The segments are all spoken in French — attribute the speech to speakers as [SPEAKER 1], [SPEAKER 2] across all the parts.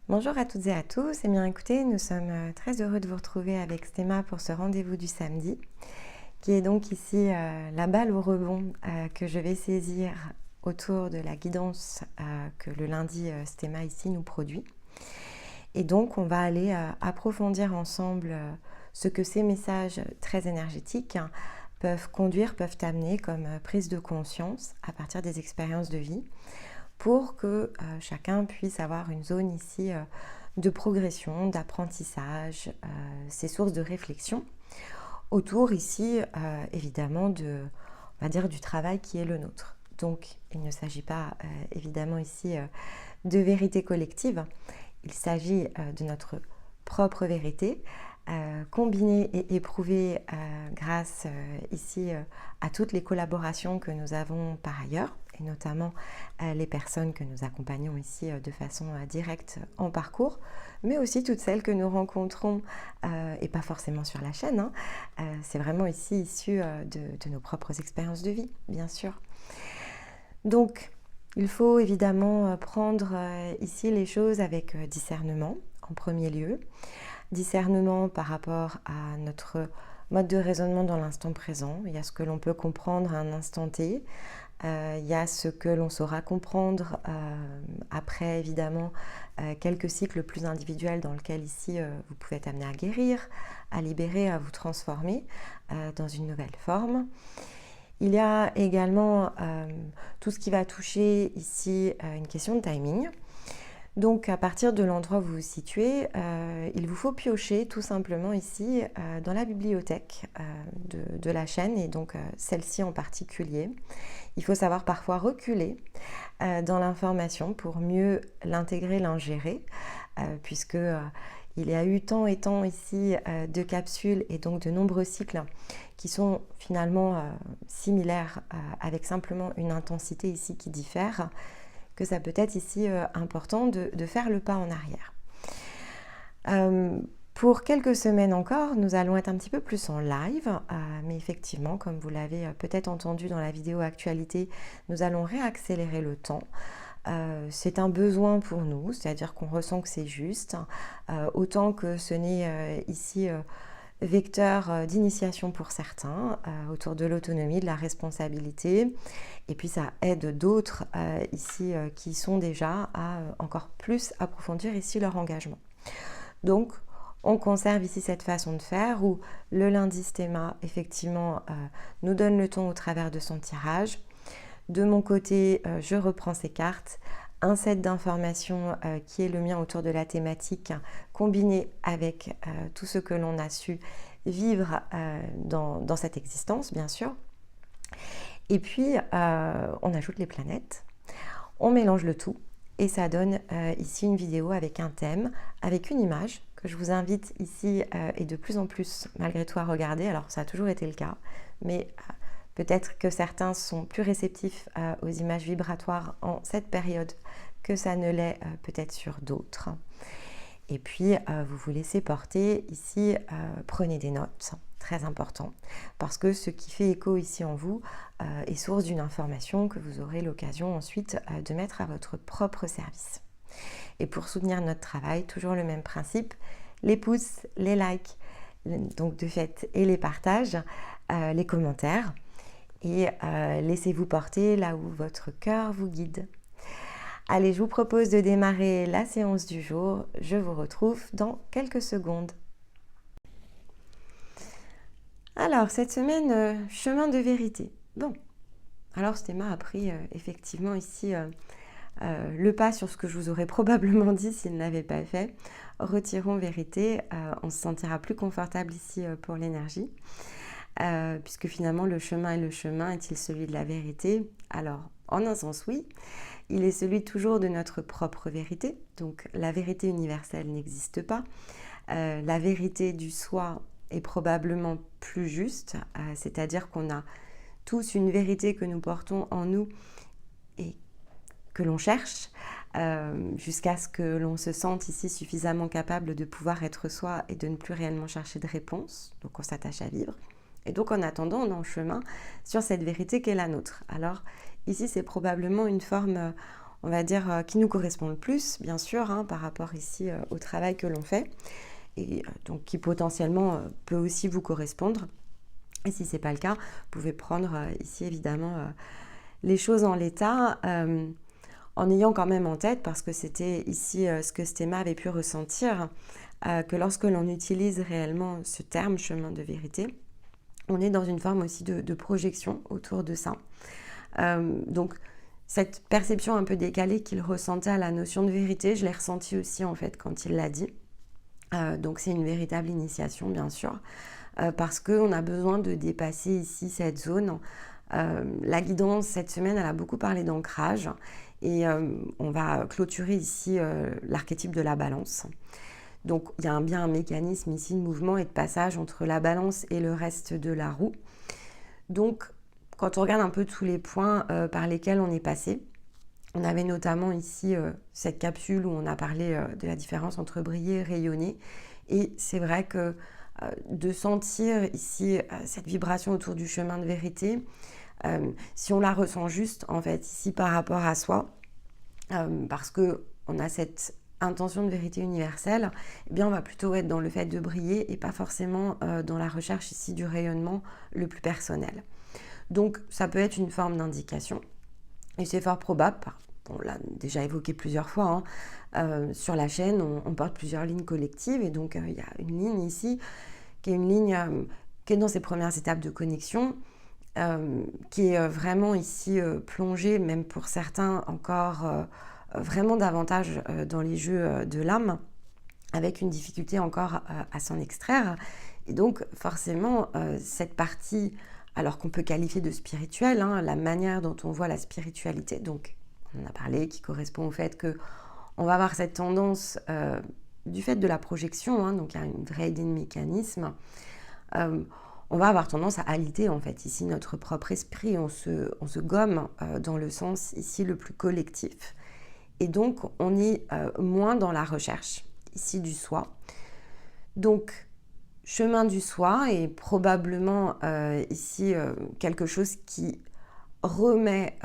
[SPEAKER 1] Bonjour à toutes et à tous. Eh bien écoutez, nous sommes très heureux de vous retrouver avec Stéma pour ce rendez-vous du samedi, qui est donc ici la balle au rebond que je vais saisir autour de la guidance que le lundi Stéma ici nous produit. Et donc on va aller approfondir ensemble ce que ces messages très énergétiques peuvent conduire, peuvent amener comme prise de conscience à partir des expériences de vie, pour que chacun puisse avoir une zone ici de progression, d'apprentissage, ces sources de réflexion, autour ici évidemment on va dire, du travail qui est le nôtre. Donc il ne s'agit pas évidemment ici de vérité collective, il s'agit de notre propre vérité, combinée et éprouvée grâce ici à toutes les collaborations que nous avons par ailleurs, et notamment les personnes que nous accompagnons ici de façon directe en parcours, mais aussi toutes celles que nous rencontrons, et pas forcément sur la chaîne, hein. C'est vraiment ici issu de nos propres expériences de vie, bien sûr. Donc, il faut évidemment prendre ici les choses avec discernement, en premier lieu. Discernement par rapport à notre mode de raisonnement dans l'instant présent. Il y a ce que l'on peut comprendre à un instant T. Il y a ce que l'on saura comprendre après, évidemment, quelques cycles plus individuels dans lesquels ici vous pouvez être amené à guérir, à libérer, à vous transformer dans une nouvelle forme. Il y a également tout ce qui va toucher ici une question de timing. Donc à partir de l'endroit où vous vous situez, il vous faut piocher tout simplement ici dans la bibliothèque de la chaîne, et donc celle-ci en particulier. Il faut savoir parfois reculer dans l'information pour mieux l'intégrer, l'ingérer, puisque il y a eu tant et tant ici de capsules et donc de nombreux cycles qui sont finalement similaires, avec simplement une intensité ici qui diffère, que ça peut être ici important de faire le pas en arrière. Pour quelques semaines encore, nous allons être un petit peu plus en live, mais effectivement, comme vous l'avez peut-être entendu dans la vidéo actualité, nous allons réaccélérer le temps. C'est un besoin pour nous, c'est-à-dire qu'on ressent que c'est juste, autant que ce n'est ici vecteur d'initiation pour certains, autour de l'autonomie, de la responsabilité, et puis ça aide d'autres ici qui sont déjà à encore plus approfondir ici leur engagement. Donc on conserve ici cette façon de faire où le lundi Stéma effectivement nous donne le ton au travers de son tirage. De mon côté, je reprends ces cartes, un set d'informations qui est le mien autour de la thématique, combiné avec tout ce que l'on a su vivre dans cette existence, bien sûr. Et puis, on ajoute les planètes, on mélange le tout, et ça donne ici une vidéo avec un thème, avec une image que je vous invite ici et de plus en plus malgré tout à regarder. Alors ça a toujours été le cas, mais peut-être que certains sont plus réceptifs aux images vibratoires en cette période que ça ne l'est peut-être sur d'autres. Et puis vous vous laissez porter ici, prenez des notes, très important, parce que ce qui fait écho ici en vous est source d'une information que vous aurez l'occasion ensuite de mettre à votre propre service. Et pour soutenir notre travail, toujours le même principe, les pouces, les likes, donc de fait, et les partages, les commentaires, et laissez-vous porter là où votre cœur vous guide. Allez, je vous propose de démarrer la séance du jour. Je vous retrouve dans quelques secondes. Alors, cette semaine, chemin de vérité. Bon, alors Stéma a pris effectivement ici le pas sur ce que je vous aurais probablement dit s'il ne l'avait pas fait. Retirons vérité, on se sentira plus confortable ici pour l'énergie. Puisque finalement le chemin est-il celui de la vérité? Alors, en un sens oui, il est celui toujours de notre propre vérité, donc la vérité universelle n'existe pas. La vérité du soi est probablement plus juste, c'est-à-dire qu'on a tous une vérité que nous portons en nous et que l'on cherche, jusqu'à ce que l'on se sente ici suffisamment capable de pouvoir être soi et de ne plus réellement chercher de réponse, donc on s'attache à vivre. Et donc en attendant, on est en chemin sur cette vérité qui est la nôtre. Alors ici, c'est probablement une forme, on va dire, qui nous correspond le plus, bien sûr, hein, par rapport ici au travail que l'on fait, et donc qui potentiellement peut aussi vous correspondre. Et si ce n'est pas le cas, vous pouvez prendre ici évidemment les choses en l'état, en ayant quand même en tête, parce que c'était ici ce que Stéma avait pu ressentir, que lorsque l'on utilise réellement ce terme chemin de vérité, on est dans une forme aussi de projection autour de ça. Donc cette perception un peu décalée qu'il ressentait à la notion de vérité, je l'ai ressentie aussi en fait quand il l'a dit. Donc c'est une véritable initiation bien sûr, parce qu'on a besoin de dépasser ici cette zone. La guidance cette semaine, elle a beaucoup parlé d'ancrage, et on va clôturer ici l'archétype de la balance. Donc il y a bien un mécanisme ici de mouvement et de passage entre la balance et le reste de la roue. Donc quand on regarde un peu tous les points par lesquels on est passé, on avait notamment ici cette capsule où on a parlé de la différence entre briller et rayonner. Et c'est vrai que de sentir ici cette vibration autour du chemin de vérité, si on la ressent juste en fait ici par rapport à soi, parce qu'on a cette intention de vérité universelle, eh bien on va plutôt être dans le fait de briller et pas forcément dans la recherche ici du rayonnement le plus personnel. Donc ça peut être une forme d'indication, et c'est fort probable, on l'a déjà évoqué plusieurs fois, hein, sur la chaîne on porte plusieurs lignes collectives, et donc il y a une ligne ici qui est une ligne qui est dans ses premières étapes de connexion, qui est vraiment ici plongée, même pour certains encore vraiment davantage dans les jeux de l'âme, avec une difficulté encore à s'en extraire. Et donc forcément cette partie, alors qu'on peut qualifier de spirituelle, hein, la manière dont on voit la spiritualité, donc on en a parlé, qui correspond au fait que on va avoir cette tendance du fait de la projection, hein, donc il y a une vraie idée de mécanisme, on va avoir tendance à aliter en fait ici notre propre esprit, on se gomme dans le sens ici le plus collectif, et donc on est moins dans la recherche ici du soi. Donc chemin du soi est probablement ici quelque chose qui remet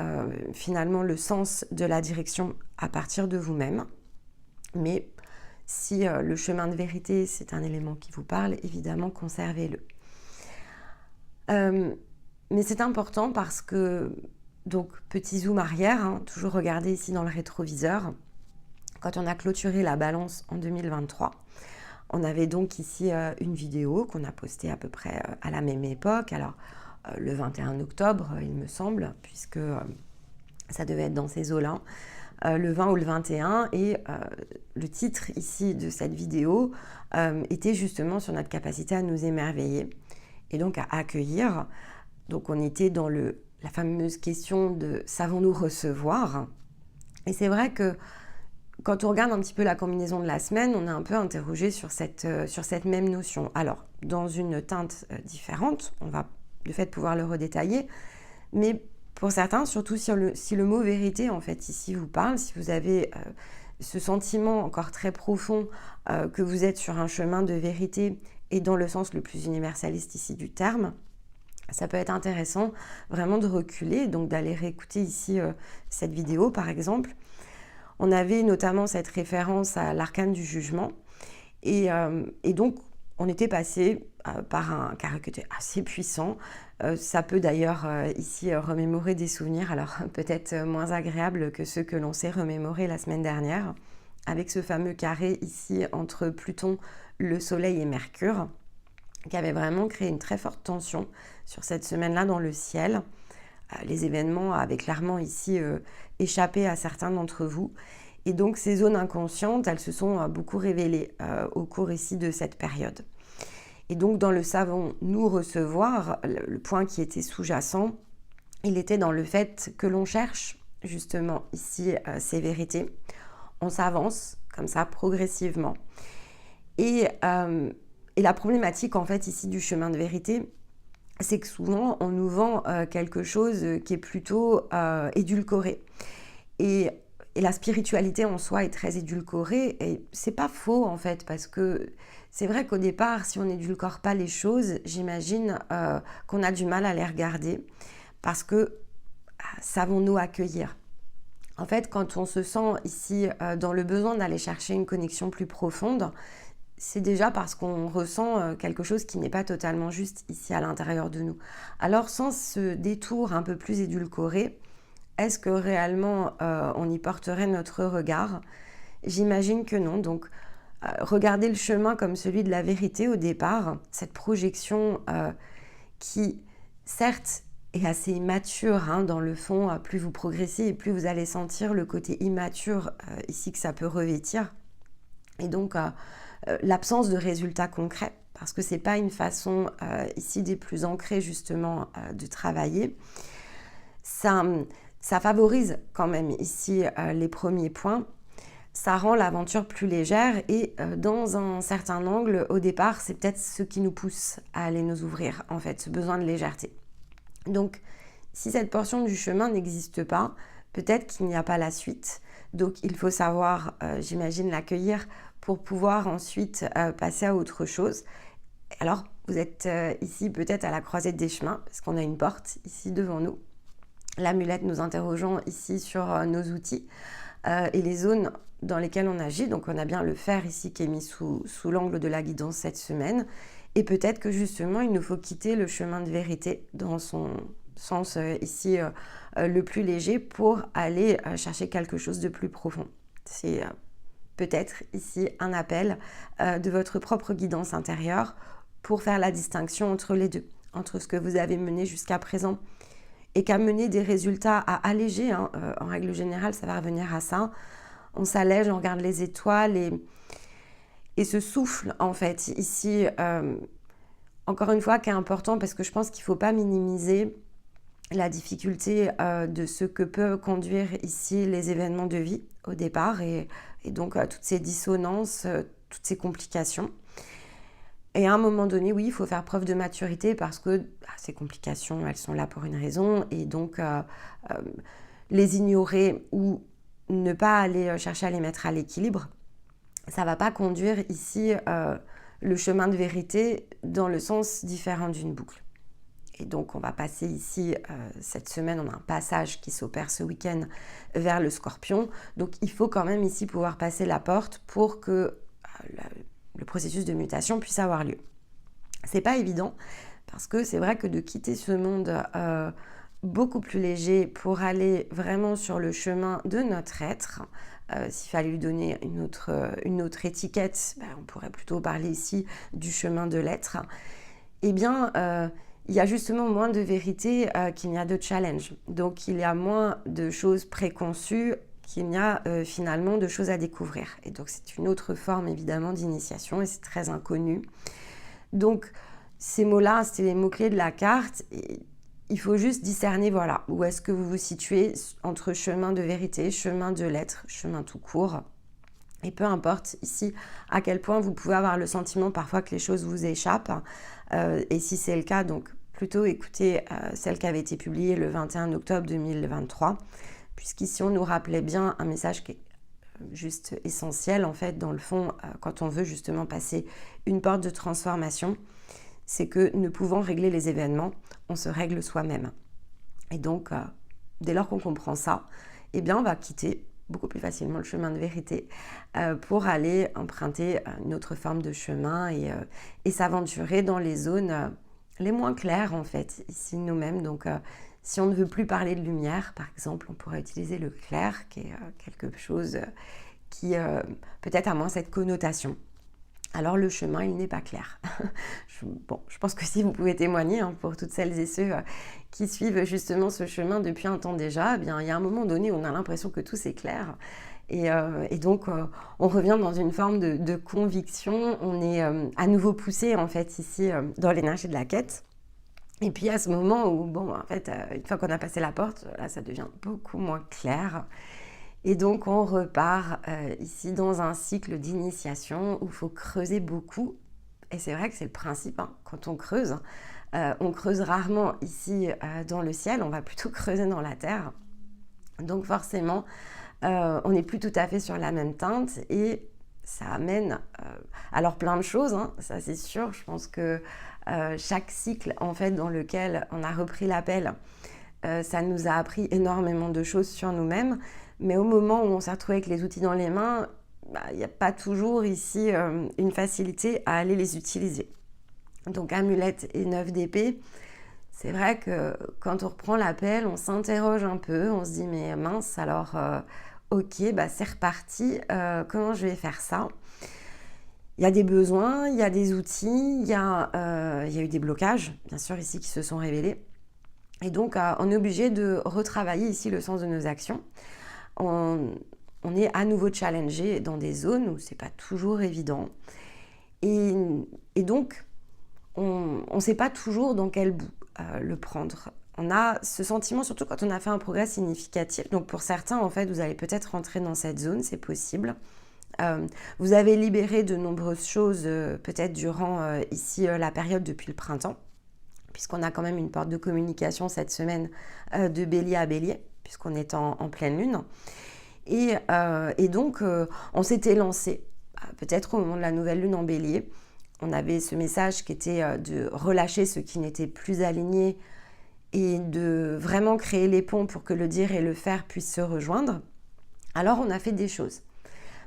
[SPEAKER 1] finalement le sens de la direction à partir de vous-même. Mais si le chemin de vérité c'est un élément qui vous parle, évidemment conservez-le. Mais c'est important parce que, donc petit zoom arrière, hein, toujours regarder ici dans le rétroviseur, quand on a clôturé la balance en 2023, on avait donc ici une vidéo qu'on a postée à peu près à la même époque, alors le 21 octobre il me semble, puisque ça devait être dans ces eaux-là, le 20 ou le 21, et le titre ici de cette vidéo était justement sur notre capacité à nous émerveiller et donc à accueillir. Donc on était dans la fameuse question de savons-nous recevoir, et c'est vrai que quand on regarde un petit peu la combinaison de la semaine, on est un peu interrogé sur cette même notion. Alors, dans une teinte différente, on va de fait pouvoir le redétailler, mais pour certains, surtout si le mot vérité, en fait, ici vous parle, si vous avez ce sentiment encore très profond que vous êtes sur un chemin de vérité, et dans le sens le plus universaliste ici du terme, ça peut être intéressant vraiment de reculer, donc d'aller réécouter ici cette vidéo par exemple. On avait notamment cette référence à l'arcane du jugement, et donc on était passé par un carré qui était assez puissant. Ça peut d'ailleurs ici remémorer des souvenirs, alors peut-être moins agréables que ceux que l'on s'est remémorés la semaine dernière, avec ce fameux carré ici entre Pluton, le Soleil et Mercure, qui avait vraiment créé une très forte tension sur cette semaine-là dans le ciel. Les événements avaient clairement ici échappé à certains d'entre vous. Et donc ces zones inconscientes, elles se sont beaucoup révélées au cours ici de cette période. Et donc dans le savons-nous recevoir, le point qui était sous-jacent, il était dans le fait que l'on cherche justement ici ces vérités. On s'avance comme ça progressivement. Et la problématique en fait ici du chemin de vérité, c'est que souvent on nous vend quelque chose qui est plutôt édulcoré. Et la spiritualité en soi est très édulcorée, et c'est pas faux en fait, parce que c'est vrai qu'au départ, si on n'édulcore pas les choses, j'imagine qu'on a du mal à les regarder, parce que savons-nous accueillir? En fait, quand on se sent ici dans le besoin d'aller chercher une connexion plus profonde, c'est déjà parce qu'on ressent quelque chose qui n'est pas totalement juste ici à l'intérieur de nous. Alors, sans ce détour un peu plus édulcoré, est-ce que réellement on y porterait notre regard? J'imagine que non. Donc, regardez le chemin comme celui de la vérité au départ, cette projection qui, certes, est assez immature hein, dans le fond. Plus vous progressez et plus vous allez sentir le côté immature ici que ça peut revêtir. Et donc, l'absence de résultats concrets, parce que c'est pas une façon ici des plus ancrées justement de travailler. Ça favorise quand même ici les premiers points. Ça rend l'aventure plus légère et dans un certain angle, au départ, c'est peut-être ce qui nous pousse à aller nous ouvrir, en fait, ce besoin de légèreté. Donc, si cette portion du chemin n'existe pas, peut-être qu'il n'y a pas la suite. Donc, il faut savoir, j'imagine, l'accueillir pour pouvoir ensuite passer à autre chose. Alors, vous êtes ici peut-être à la croisée des chemins, parce qu'on a une porte ici devant nous. L'amulette nous interrogeant ici sur nos outils et les zones dans lesquelles on agit. Donc, on a bien le fer ici qui est mis sous l'angle de la guidance cette semaine. Et peut-être que justement, il nous faut quitter le chemin de vérité dans son sens ici le plus léger pour aller chercher quelque chose de plus profond. C'est peut-être ici un appel de votre propre guidance intérieure pour faire la distinction entre les deux, entre ce que vous avez mené jusqu'à présent et qu'amener des résultats à alléger. Hein, en règle générale, ça va revenir à ça. On s'allège, on regarde les étoiles et ce souffle, en fait, ici, encore une fois, qui est important parce que je pense qu'il ne faut pas minimiser la difficulté de ce que peut conduire ici les événements de vie au départ et donc toutes ces dissonances, toutes ces complications. Et à un moment donné, oui, il faut faire preuve de maturité parce que ces complications, elles sont là pour une raison. Et donc, les ignorer ou ne pas aller chercher à les mettre à l'équilibre, ça ne va pas conduire ici le chemin de vérité dans le sens différent d'une boucle. Et donc, on va passer ici, cette semaine, on a un passage qui s'opère ce week-end vers le Scorpion. Donc, il faut quand même ici pouvoir passer la porte pour que le processus de mutation puisse avoir lieu. C'est pas évident parce que c'est vrai que de quitter ce monde beaucoup plus léger pour aller vraiment sur le chemin de notre être, s'il fallait lui donner une autre étiquette, on pourrait plutôt parler ici du chemin de l'être, eh bien, il y a justement moins de vérité qu'il n'y a de challenge. Donc, il y a moins de choses préconçues qu'il n'y a finalement de choses à découvrir. Et donc, c'est une autre forme, évidemment, d'initiation et c'est très inconnu. Donc, ces mots-là, c'était les mots-clés de la carte. Et il faut juste discerner, voilà, où est-ce que vous vous situez entre chemin de vérité, chemin de l'être, chemin tout court. Et peu importe ici à quel point vous pouvez avoir le sentiment parfois que les choses vous échappent. Et si c'est le cas, donc plutôt écoutez celle qui avait été publiée le 21 octobre 2023. Puisqu'ici, on nous rappelait bien un message qui est juste essentiel, en fait, dans le fond, quand on veut justement passer une porte de transformation, c'est que ne pouvant régler les événements, on se règle soi-même. Et donc, dès lors qu'on comprend ça, eh bien, on va quitter beaucoup plus facilement le chemin de vérité pour aller emprunter une autre forme de chemin et s'aventurer dans les zones les moins claires, en fait, ici nous-mêmes. Donc, si on ne veut plus parler de lumière, par exemple, on pourrait utiliser le clair, qui est quelque chose qui peut-être a moins cette connotation. Alors le chemin, il n'est pas clair. Je pense que si vous pouvez témoigner, hein, pour toutes celles et ceux qui suivent justement ce chemin depuis un temps déjà, eh bien, il y a un moment donné où on a l'impression que tout c'est clair. Et donc, on revient dans une forme de conviction. On est à nouveau poussé, en fait, ici, dans l'énergie de la quête. Et puis à ce moment où, en fait, une fois qu'on a passé la porte, là, ça devient beaucoup moins clair. Et donc, on repart ici dans un cycle d'initiation où il faut creuser beaucoup. Et c'est vrai que c'est le principe, hein. Quand on creuse rarement ici dans le ciel, on va plutôt creuser dans la terre. Donc forcément, on n'est plus tout à fait sur la même teinte et ça amène alors plein de choses, hein, ça c'est sûr. Je pense que chaque cycle en fait dans lequel on a repris l'appel, ça nous a appris énormément de choses sur nous-mêmes, Mais au moment où on s'est retrouvé avec les outils dans les mains, il n'y a pas toujours ici une facilité à aller les utiliser. Donc amulette et 9 d'épée, c'est vrai que quand on reprend l'appel, on s'interroge un peu, on se dit mais mince, alors ok, c'est reparti, comment je vais faire ça? Il y a des besoins, il y a des outils, il y a eu des blocages, bien sûr, ici qui se sont révélés. Et donc, on est obligé de retravailler ici le sens de nos actions. On est à nouveau challengé dans des zones où c'est pas toujours évident. Et donc, on ne sait pas toujours dans quel bout le prendre. On a ce sentiment, surtout quand on a fait un progrès significatif. Donc, pour certains, en fait, vous allez peut-être rentrer dans cette zone, c'est possible. Vous avez libéré de nombreuses choses, peut-être durant ici la période depuis le printemps, puisqu'on a quand même une porte de communication cette semaine de bélier à bélier, puisqu'on est en pleine lune. Et donc, on s'était lancé, peut-être au moment de la nouvelle lune en bélier, on avait ce message qui était de relâcher ce qui n'était plus aligné et de vraiment créer les ponts pour que le dire et le faire puissent se rejoindre. Alors, on a fait des choses.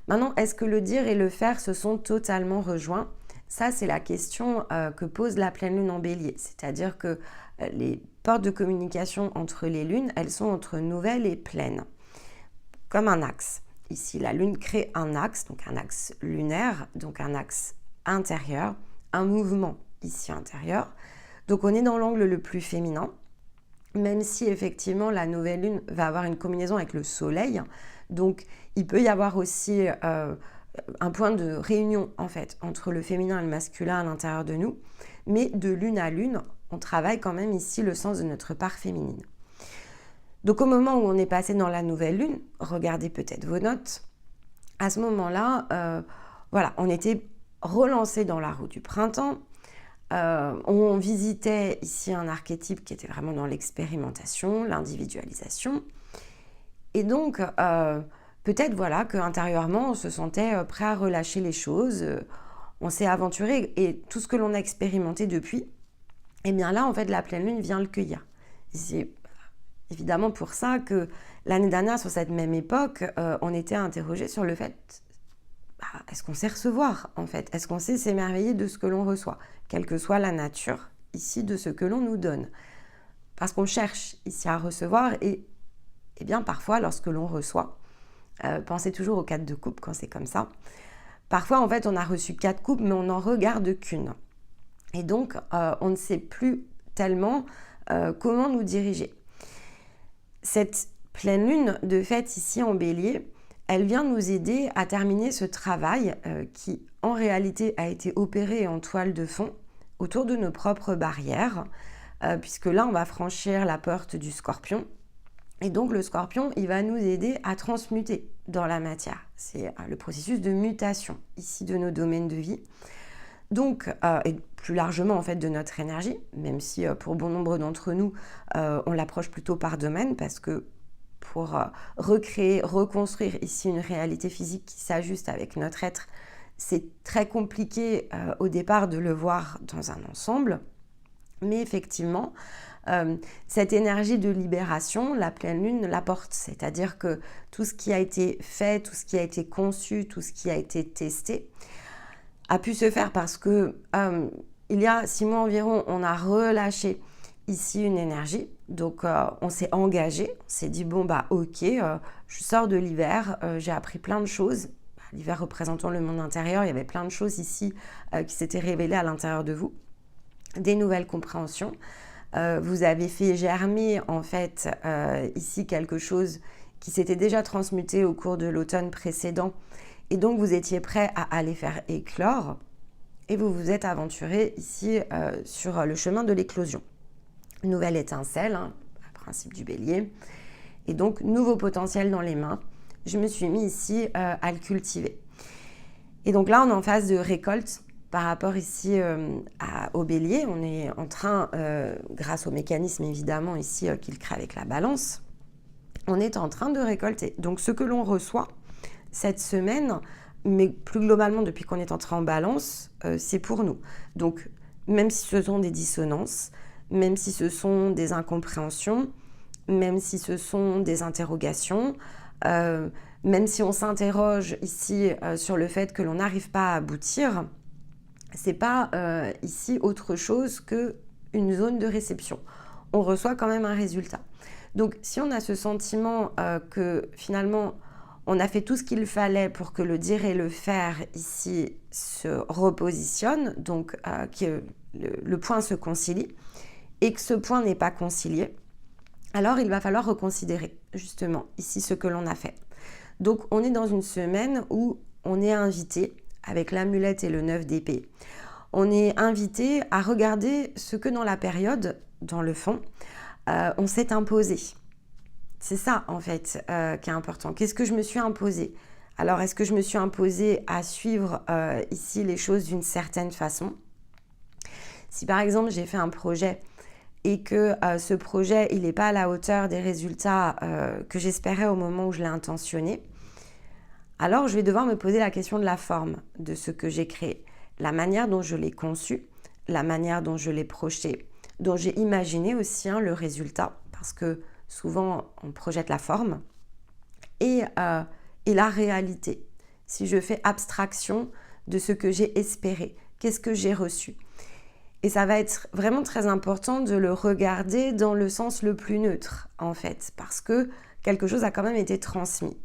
[SPEAKER 1] Maintenant, est-ce que le dire et le faire se sont totalement rejoints? Ça, c'est la question que pose la pleine lune en bélier. C'est-à-dire que les portes de communication entre les lunes, elles sont entre nouvelle et pleine, comme un axe. Ici, la lune crée un axe, donc un axe lunaire, donc un axe intérieur, un mouvement ici intérieur. Donc, on est dans l'angle le plus féminin, même si effectivement la nouvelle lune va avoir une combinaison avec le soleil. Donc, il peut y avoir aussi un point de réunion en fait entre le féminin et le masculin à l'intérieur de nous, mais de lune à lune, on travaille quand même ici le sens de notre part féminine. Donc, au moment où on est passé dans la nouvelle lune, regardez peut-être vos notes. À ce moment-là, on était relancé dans la roue du printemps. On visitait ici un archétype qui était vraiment dans l'expérimentation, l'individualisation. Et donc, peut-être qu'intérieurement, on se sentait prêt à relâcher les choses. On s'est aventuré et tout ce que l'on a expérimenté depuis, eh bien là, en fait, la pleine lune vient le cueillir. C'est évidemment pour ça que l'année dernière, sur cette même époque, on était interrogé sur le fait, est-ce qu'on sait recevoir, en fait? Est-ce qu'on sait s'émerveiller de ce que l'on reçoit, quelle que soit la nature, ici, de ce que l'on nous donne? Parce qu'on cherche ici à recevoir et bien parfois, lorsque l'on reçoit, pensez toujours aux 4 de coupe quand c'est comme ça. Parfois, en fait, on a reçu 4 coupes, mais on n'en regarde qu'une. Et donc, on ne sait plus tellement comment nous diriger. Cette pleine lune, de fait, ici en bélier, elle vient nous aider à terminer ce travail qui, en réalité, a été opéré en toile de fond autour de nos propres barrières, puisque là, on va franchir la porte du scorpion. Et donc, le scorpion, il va nous aider à transmuter dans la matière. C'est le processus de mutation, ici, de nos domaines de vie. Donc, et plus largement, en fait, de notre énergie, même si pour bon nombre d'entre nous, on l'approche plutôt par domaine, parce que pour recréer, reconstruire ici une réalité physique qui s'ajuste avec notre être, c'est très compliqué au départ de le voir dans un ensemble. Mais effectivement, cette énergie de libération, la pleine lune l'apporte. C'est-à-dire que tout ce qui a été fait, tout ce qui a été conçu, tout ce qui a été testé, a pu se faire parce que il y a 6 mois environ, on a relâché ici une énergie. Donc, on s'est engagé, on s'est dit, ok, je sors de l'hiver, j'ai appris plein de choses. L'hiver représentant le monde intérieur, il y avait plein de choses ici qui s'étaient révélées à l'intérieur de vous. Des nouvelles compréhensions. Vous avez fait germer, en fait, ici quelque chose qui s'était déjà transmuté au cours de l'automne précédent. Et donc, vous étiez prêt à aller faire éclore. Et vous vous êtes aventuré ici sur le chemin de l'éclosion. Nouvelle étincelle, le principe du bélier. Et donc, nouveau potentiel dans les mains. Je me suis mis ici à le cultiver. Et donc là, on est en phase de récolte par rapport ici au bélier. On est en train, grâce au mécanisme évidemment ici qu'il crée avec la balance, on est en train de récolter. Donc, ce que l'on reçoit cette semaine, mais plus globalement depuis qu'on est entré en balance, c'est pour nous. Donc, même si ce sont des dissonances, même si ce sont des incompréhensions, même si ce sont des interrogations, Même si on s'interroge ici sur le fait que l'on n'arrive pas à aboutir, c'est pas ici autre chose qu'une zone de réception. On reçoit quand même un résultat. Donc si on a ce sentiment que finalement on a fait tout ce qu'il fallait pour que le dire et le faire ici se repositionne, donc que le point se concilie, et que ce point n'est pas concilié, alors il va falloir reconsidérer justement ici ce que l'on a fait. Donc on est dans une semaine où on est invité, avec l'amulette et le 9 d'épée, on est invité à regarder ce que dans la période, dans le fond, on s'est imposé. C'est ça en fait qui est important. Qu'est-ce que je me suis imposé? Alors est-ce que je me suis imposé à suivre ici les choses d'une certaine façon? Si par exemple j'ai fait un projet et que ce projet il n'est pas à la hauteur des résultats que j'espérais au moment où je l'ai intentionné, alors je vais devoir me poser la question de la forme de ce que j'ai créé, la manière dont je l'ai conçu, la manière dont je l'ai projeté, dont j'ai imaginé aussi le résultat, parce que souvent on projette la forme, et la réalité. Si je fais abstraction de ce que j'ai espéré, qu'est-ce que j'ai reçu? Et ça va être vraiment très important de le regarder dans le sens le plus neutre, en fait, parce que quelque chose a quand même été transmis.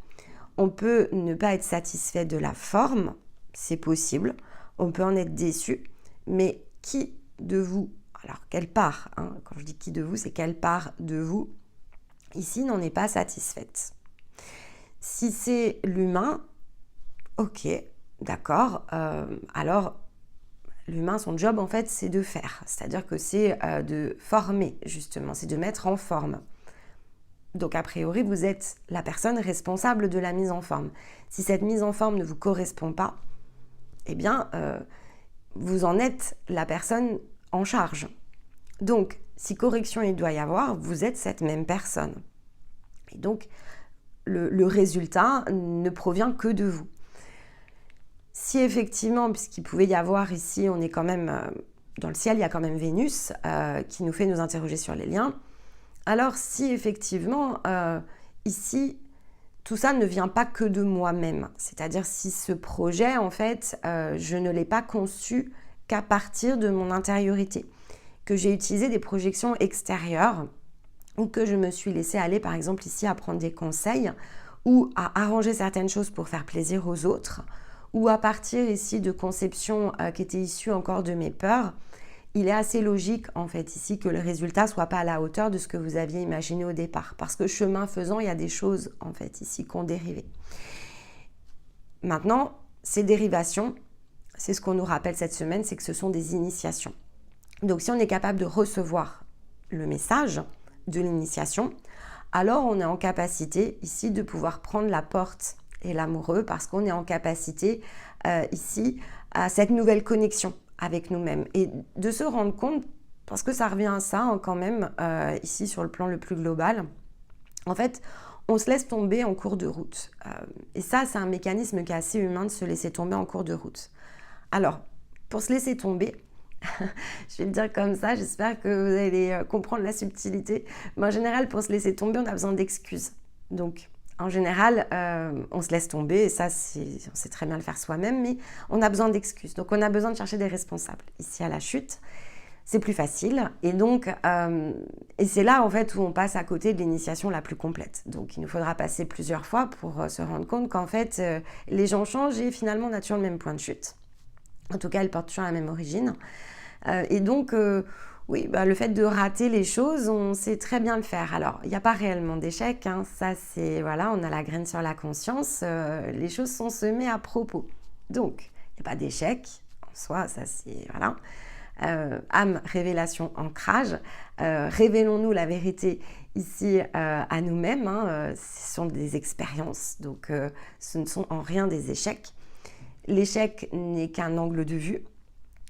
[SPEAKER 1] On peut ne pas être satisfait de la forme, c'est possible, on peut en être déçu, mais qui de vous, alors quelle part, quand je dis qui de vous, c'est quelle part de vous, ici n'en est pas satisfaite. Si c'est l'humain, ok, d'accord, alors l'humain, son job en fait, c'est de faire, c'est-à-dire que c'est de former justement, c'est de mettre en forme. Donc a priori, vous êtes la personne responsable de la mise en forme. Si cette mise en forme ne vous correspond pas, eh bien, vous en êtes la personne en charge. Donc, si correction il doit y avoir, vous êtes cette même personne. Et donc, le résultat ne provient que de vous. Si effectivement, puisqu'il pouvait y avoir ici, on est quand même dans le ciel, il y a quand même Vénus qui nous fait nous interroger sur les liens. Alors si effectivement, ici, tout ça ne vient pas que de moi-même, c'est-à-dire si ce projet, en fait, je ne l'ai pas conçu qu'à partir de mon intériorité, que j'ai utilisé des projections extérieures ou que je me suis laissée aller, par exemple, ici, à prendre des conseils ou à arranger certaines choses pour faire plaisir aux autres, ou à partir ici de conceptions qui étaient issues encore de mes peurs, il est assez logique en fait ici que le résultat soit pas à la hauteur de ce que vous aviez imaginé au départ. Parce que chemin faisant, il y a des choses en fait ici qui ont dérivé. Maintenant, ces dérivations, c'est ce qu'on nous rappelle cette semaine, c'est que ce sont des initiations. Donc si on est capable de recevoir le message de l'initiation, alors on est en capacité ici de pouvoir prendre la porte et l'amoureux parce qu'on est en capacité ici à cette nouvelle connexion avec nous-mêmes et de se rendre compte, parce que ça revient à ça quand même ici sur le plan le plus global, en fait on se laisse tomber en cours de route et ça c'est un mécanisme qui est assez humain de se laisser tomber en cours de route. Alors pour se laisser tomber, je vais le dire comme ça, j'espère que vous allez comprendre la subtilité, mais en général pour se laisser tomber on a besoin d'excuses. Donc en général, on se laisse tomber, et ça, on sait très bien le faire soi-même, mais on a besoin d'excuses. Donc, on a besoin de chercher des responsables. Ici, à la chute, c'est plus facile. Et donc, et c'est là, en fait, où on passe à côté de l'initiation la plus complète. Donc, il nous faudra passer plusieurs fois pour se rendre compte qu'en fait, les gens changent et finalement, on a toujours le même point de chute. En tout cas, elles portent toujours la même origine. Et donc... oui, le fait de rater les choses, on sait très bien le faire. Alors, il n'y a pas réellement d'échec, ça c'est, voilà, on a la graine sur la conscience, les choses sont semées à propos. Donc, il n'y a pas d'échec en soi, ça c'est, voilà. Âme, révélation, ancrage. Révélons-nous la vérité ici à nous-mêmes, ce sont des expériences, donc ce ne sont en rien des échecs. L'échec n'est qu'un angle de vue.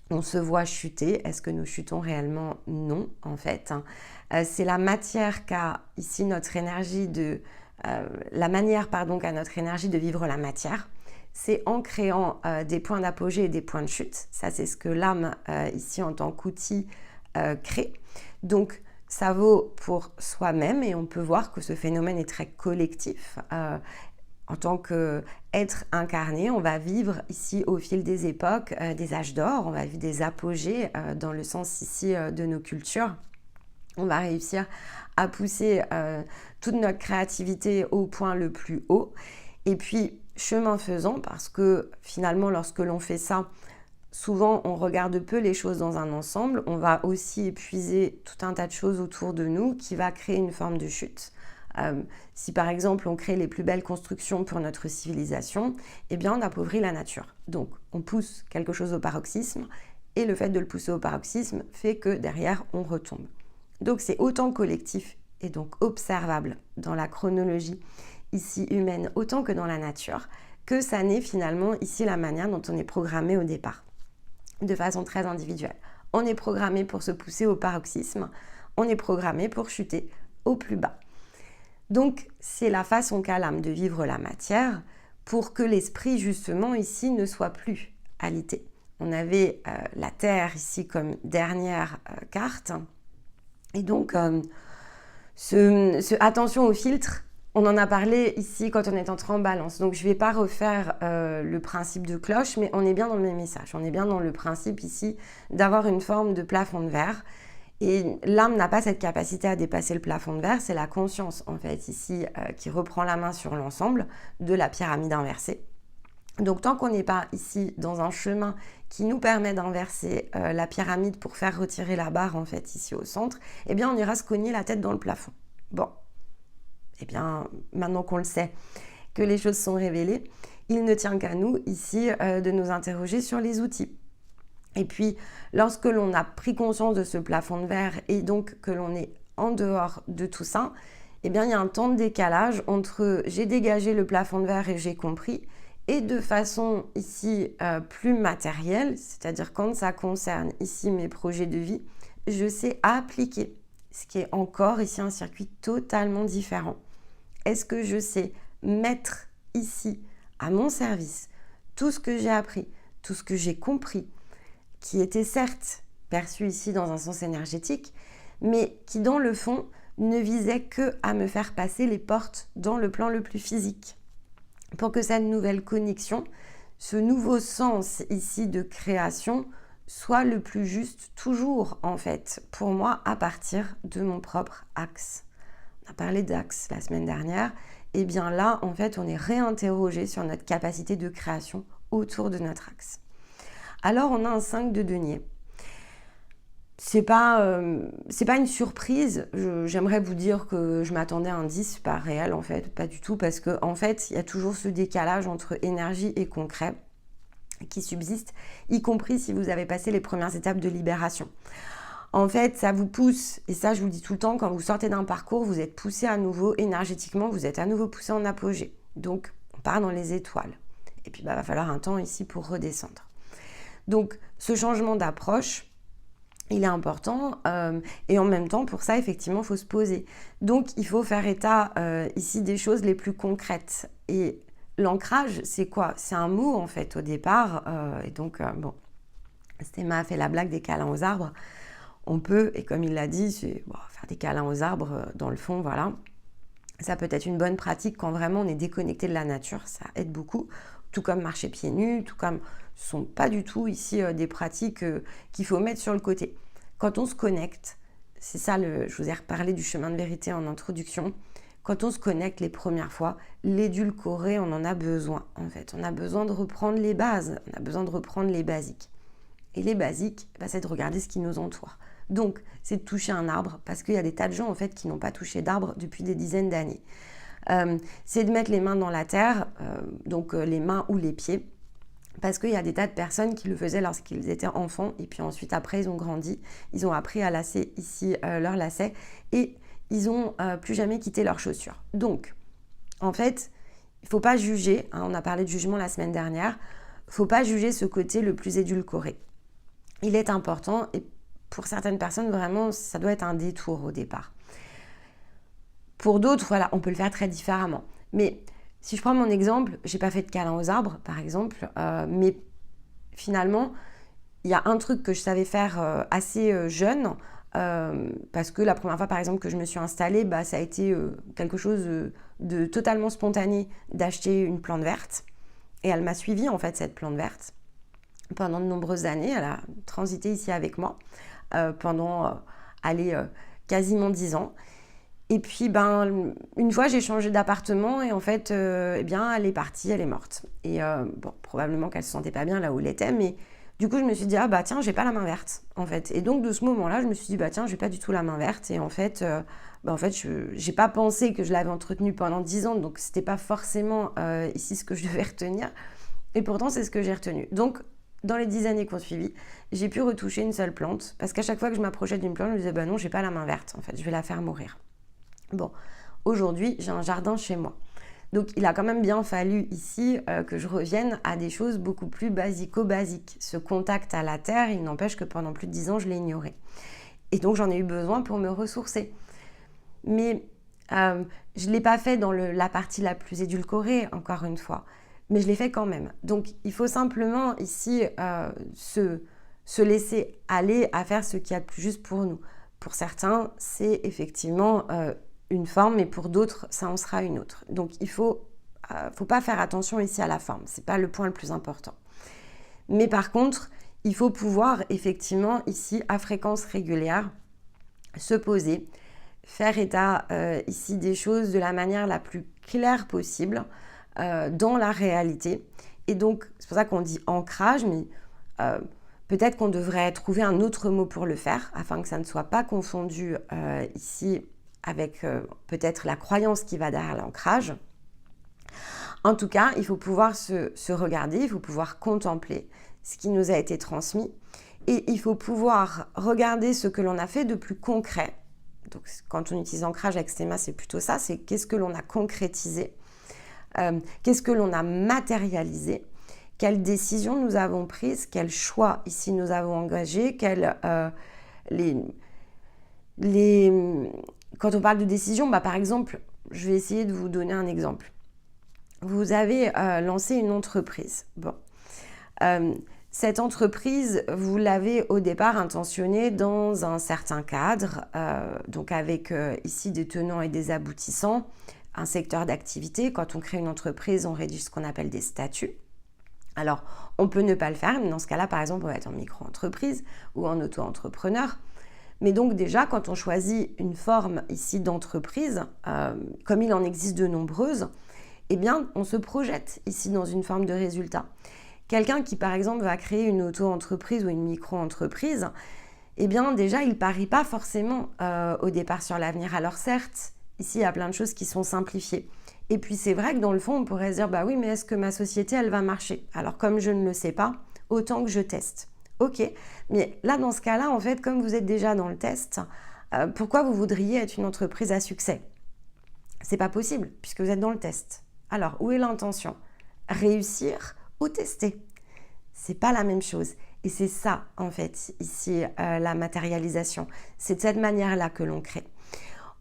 [SPEAKER 1] On se voit chuter. Est-ce que nous chutons réellement? Non, en fait. C'est la matière qu'a ici notre énergie la manière, qu'a notre énergie de vivre la matière. C'est en créant des points d'apogée et des points de chute. Ça, c'est ce que l'âme, ici, en tant qu'outil, crée. Donc, ça vaut pour soi-même et on peut voir que ce phénomène est très collectif. En tant qu'être incarné, on va vivre ici au fil des époques, des âges d'or, on va vivre des apogées dans le sens ici de nos cultures. On va réussir à pousser toute notre créativité au point le plus haut. Et puis, chemin faisant, parce que finalement, lorsque l'on fait ça, souvent, on regarde peu les choses dans un ensemble. On va aussi épuiser tout un tas de choses autour de nous qui va créer une forme de chute. Si par exemple, on crée les plus belles constructions pour notre civilisation, eh bien, on appauvrit la nature. Donc, on pousse quelque chose au paroxysme et le fait de le pousser au paroxysme fait que derrière, on retombe. Donc, c'est autant collectif et donc observable dans la chronologie ici humaine autant que dans la nature que ça n'est finalement ici la manière dont on est programmé au départ, de façon très individuelle. On est programmé pour se pousser au paroxysme, on est programmé pour chuter au plus bas. Donc, c'est la façon qu'a l'âme de vivre la matière pour que l'esprit, justement, ici, ne soit plus alité. On avait la Terre ici comme dernière carte. Et donc, attention au filtre, on en a parlé ici quand on est entré en balance. Donc, je ne vais pas refaire le principe de cloche, mais on est bien dans le même message. On est bien dans le principe ici d'avoir une forme de plafond de verre. Et l'âme n'a pas cette capacité à dépasser le plafond de verre, c'est la conscience en fait ici qui reprend la main sur l'ensemble de la pyramide inversée. Donc tant qu'on n'est pas ici dans un chemin qui nous permet d'inverser la pyramide pour faire retirer la barre en fait ici au centre, eh bien on ira se cogner la tête dans le plafond. Bon, eh bien maintenant qu'on le sait, que les choses sont révélées, il ne tient qu'à nous ici de nous interroger sur les outils. Et puis, lorsque l'on a pris conscience de ce plafond de verre et donc que l'on est en dehors de tout ça, eh bien, il y a un temps de décalage entre j'ai dégagé le plafond de verre et j'ai compris, et de façon ici plus matérielle, c'est-à-dire quand ça concerne ici mes projets de vie, je sais appliquer, ce qui est encore ici un circuit totalement différent. Est-ce que je sais mettre ici à mon service tout ce que j'ai appris, tout ce que j'ai compris, qui était certes perçu ici dans un sens énergétique, mais qui dans le fond ne visait que à me faire passer les portes dans le plan le plus physique. Pour que cette nouvelle connexion, ce nouveau sens ici de création, soit le plus juste toujours en fait, pour moi à partir de mon propre axe. On a parlé d'axe la semaine dernière, et bien là en fait on est réinterrogé sur notre capacité de création autour de notre axe. Alors, on a un 5 de denier. C'est pas une surprise. J'aimerais vous dire que je m'attendais à un 10, pas réel en fait, pas du tout, parce qu'en fait, il y a toujours ce décalage entre énergie et concret qui subsiste, y compris si vous avez passé les premières étapes de libération. En fait, ça vous pousse, et ça je vous le dis tout le temps, quand vous sortez d'un parcours, vous êtes poussé à nouveau énergétiquement, vous êtes à nouveau poussé en apogée. Donc, on part dans les étoiles. Et puis, va falloir un temps ici pour redescendre. Donc, ce changement d'approche, il est important et en même temps, pour ça, effectivement, il faut se poser. Donc, il faut faire état ici des choses les plus concrètes. Et l'ancrage, c'est quoi? C'est un mot, en fait, au départ. Et donc, bon, Stéma a fait la blague des câlins aux arbres. On peut, et comme il l'a dit, faire des câlins aux arbres, dans le fond, voilà. Ça peut être une bonne pratique quand vraiment on est déconnecté de la nature. Ça aide beaucoup. Tout comme marcher pieds nus, tout comme ce ne sont pas du tout ici des pratiques qu'il faut mettre sur le côté. Quand on se connecte, c'est ça, je vous ai reparlé du chemin de vérité en introduction, quand on se connecte les premières fois, l'édulcoré, on en a besoin en fait. On a besoin de reprendre les bases, on a besoin de reprendre les basiques. Et les basiques, c'est de regarder ce qui nous entoure. Donc, c'est de toucher un arbre, parce qu'il y a des tas de gens en fait qui n'ont pas touché d'arbre depuis des dizaines d'années. C'est de mettre les mains dans la terre, donc les mains ou les pieds, parce qu'il y a des tas de personnes qui le faisaient lorsqu'ils étaient enfants, et puis ensuite après ils ont grandi, ils ont appris à lasser ici leurs lacets, et ils n'ont plus jamais quitté leurs chaussures. Donc, en fait, il ne faut pas juger, on a parlé de jugement la semaine dernière, il ne faut pas juger ce côté le plus édulcoré. Il est important, et pour certaines personnes, vraiment, ça doit être un détour au départ. Pour d'autres, voilà, on peut le faire très différemment. Mais si je prends mon exemple, j'ai pas fait de câlin aux arbres, par exemple, mais finalement, il y a un truc que je savais faire assez jeune, parce que la première fois, par exemple, que je me suis installée, ça a été quelque chose de totalement spontané d'acheter une plante verte. Et elle m'a suivie, en fait, cette plante verte, pendant de nombreuses années. Elle a transité ici avec moi pendant, quasiment 10 ans. Et puis, une fois, j'ai changé d'appartement et en fait, elle est partie, elle est morte. Et probablement qu'elle se sentait pas bien là où elle était, mais du coup, je me suis dit, tiens, j'ai pas la main verte, en fait. Et donc, de ce moment-là, je me suis dit, tiens, j'ai pas du tout la main verte. Et en fait, j'ai pas pensé que je l'avais entretenue pendant 10 ans, donc c'était pas forcément ici ce que je devais retenir. Et pourtant, c'est ce que j'ai retenu. Donc, dans les 10 années qui ont suivi, j'ai pu retoucher une seule plante, parce qu'à chaque fois que je m'approchais d'une plante, je me disais, non, j'ai pas la main verte, en fait, je vais la faire mourir. Bon, aujourd'hui, j'ai un jardin chez moi. Donc, il a quand même bien fallu ici que je revienne à des choses beaucoup plus basico-basiques. Ce contact à la terre, il n'empêche que pendant plus de 10 ans, je l'ai ignoré. Et donc, j'en ai eu besoin pour me ressourcer. Mais je ne l'ai pas fait dans la partie la plus édulcorée, encore une fois. Mais je l'ai fait quand même. Donc, il faut simplement ici se laisser aller à faire ce qu'il y a de plus juste pour nous. Pour certains, c'est effectivement une forme, mais pour d'autres, ça en sera une autre. Donc, il faut pas faire attention ici à la forme. Ce n'est pas le point le plus important. Mais par contre, il faut pouvoir effectivement ici, à fréquence régulière, se poser, faire état ici des choses de la manière la plus claire possible dans la réalité. Et donc, c'est pour ça qu'on dit ancrage, mais peut-être qu'on devrait trouver un autre mot pour le faire, afin que ça ne soit pas confondu ici avec peut-être la croyance qui va derrière l'ancrage. En tout cas, il faut pouvoir se regarder, il faut pouvoir contempler ce qui nous a été transmis et il faut pouvoir regarder ce que l'on a fait de plus concret. Donc, quand on utilise ancrage avec Stéma, c'est plutôt ça, c'est qu'est-ce que l'on a concrétisé, qu'est-ce que l'on a matérialisé, quelles décisions nous avons prises, quels choix ici nous avons engagés, quand on parle de décision, par exemple, je vais essayer de vous donner un exemple. Vous avez lancé une entreprise. Cette entreprise, vous l'avez au départ intentionnée dans un certain cadre, donc avec ici des tenants et des aboutissants, un secteur d'activité. Quand on crée une entreprise, on rédige ce qu'on appelle des statuts. Alors, on peut ne pas le faire, mais dans ce cas-là, par exemple, on va être en micro-entreprise ou en auto-entrepreneur. Mais donc déjà, quand on choisit une forme ici d'entreprise, comme il en existe de nombreuses, on se projette ici dans une forme de résultat. Quelqu'un qui, par exemple, va créer une auto-entreprise ou une micro-entreprise, déjà, il ne parie pas forcément au départ sur l'avenir. Alors certes, ici, il y a plein de choses qui sont simplifiées. Et puis, c'est vrai que dans le fond, on pourrait se dire, oui, mais est-ce que ma société, elle va marcher? Alors, comme je ne le sais pas, autant que je teste. Ok, mais là, dans ce cas-là, en fait, comme vous êtes déjà dans le test, pourquoi vous voudriez être une entreprise à succès? C'est pas possible, puisque vous êtes dans le test. Alors, où est l'intention? Réussir ou tester? C'est pas la même chose. Et c'est ça, en fait, ici, la matérialisation. C'est de cette manière-là que l'on crée.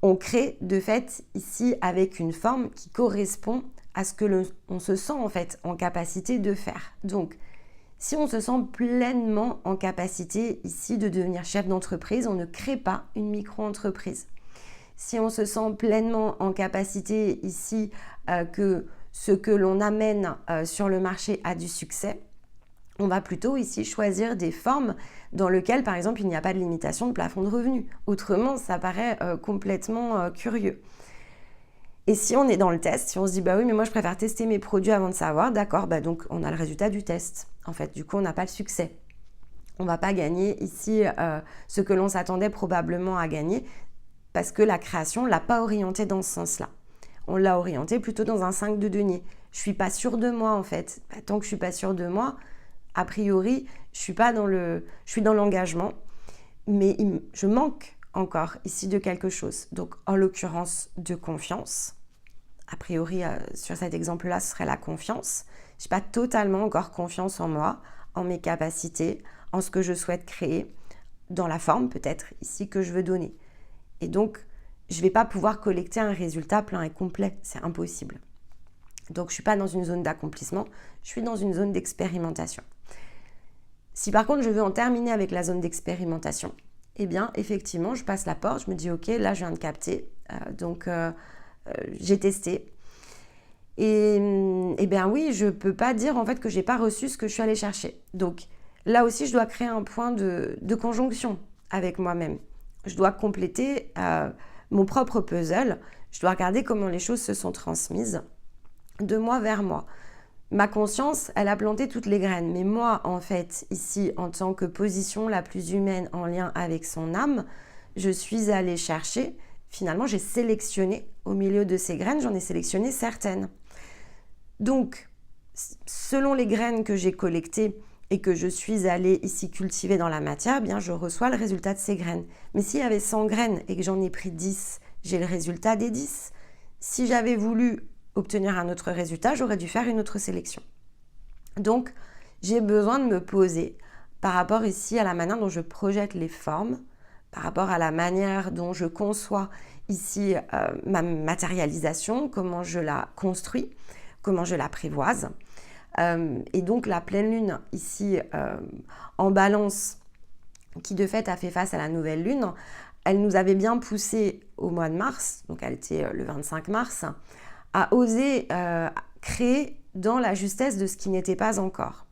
[SPEAKER 1] On crée, de fait, ici, avec une forme qui correspond à ce que l'on se sent, en fait, en capacité de faire. Donc, si on se sent pleinement en capacité, ici, de devenir chef d'entreprise, on ne crée pas une micro-entreprise. Si on se sent pleinement en capacité, ici, que ce que l'on amène sur le marché a du succès, on va plutôt ici choisir des formes dans lesquelles, par exemple, il n'y a pas de limitation de plafond de revenus. Autrement, ça paraît complètement curieux. Et si on est dans le test, si on se dit, oui, mais moi, je préfère tester mes produits avant de savoir, d'accord, donc on a le résultat du test. En fait, du coup, on n'a pas le succès. On ne va pas gagner ici ce que l'on s'attendait probablement à gagner parce que la création ne l'a pas orienté dans ce sens-là. On l'a orienté plutôt dans un 5 de denier. Je ne suis pas sûre de moi, en fait. Tant que je ne suis pas sûre de moi, a priori, je suis dans l'engagement, mais je manque encore ici de quelque chose. Donc, en l'occurrence, de confiance. A priori, sur cet exemple-là, ce serait la confiance. Je n'ai pas totalement encore confiance en moi, en mes capacités, en ce que je souhaite créer, dans la forme peut-être ici que je veux donner. Et donc, je ne vais pas pouvoir collecter un résultat plein et complet. C'est impossible. Donc, je ne suis pas dans une zone d'accomplissement, je suis dans une zone d'expérimentation. Si par contre, je veux en terminer avec la zone d'expérimentation, eh bien, effectivement, je passe la porte, je me dis, ok, là, je viens de capter, donc j'ai testé. Et bien oui, je ne peux pas dire en fait que je n'ai pas reçu ce que je suis allée chercher. Donc là aussi, je dois créer un point de conjonction avec moi-même. Je dois compléter mon propre puzzle. Je dois regarder comment les choses se sont transmises de moi vers moi. Ma conscience, elle a planté toutes les graines. Mais moi, en fait, ici, en tant que position la plus humaine en lien avec son âme, je suis allée chercher, finalement, j'ai sélectionné au milieu de ces graines, j'en ai sélectionné certaines. Donc, selon les graines que j'ai collectées et que je suis allée ici cultiver dans la matière, bien je reçois le résultat de ces graines. Mais s'il y avait 100 graines et que j'en ai pris 10, j'ai le résultat des 10. Si j'avais voulu obtenir un autre résultat, j'aurais dû faire une autre sélection. Donc, j'ai besoin de me poser par rapport ici à la manière dont je projette les formes, par rapport à la manière dont je conçois ici ma matérialisation, comment je la construis, comment je l'apprivoise. Et donc la pleine lune ici en balance, qui de fait a fait face à la nouvelle lune, elle nous avait bien poussé au mois de mars, donc elle était le 25 mars, à oser créer dans la justesse de ce qui n'était pas encore.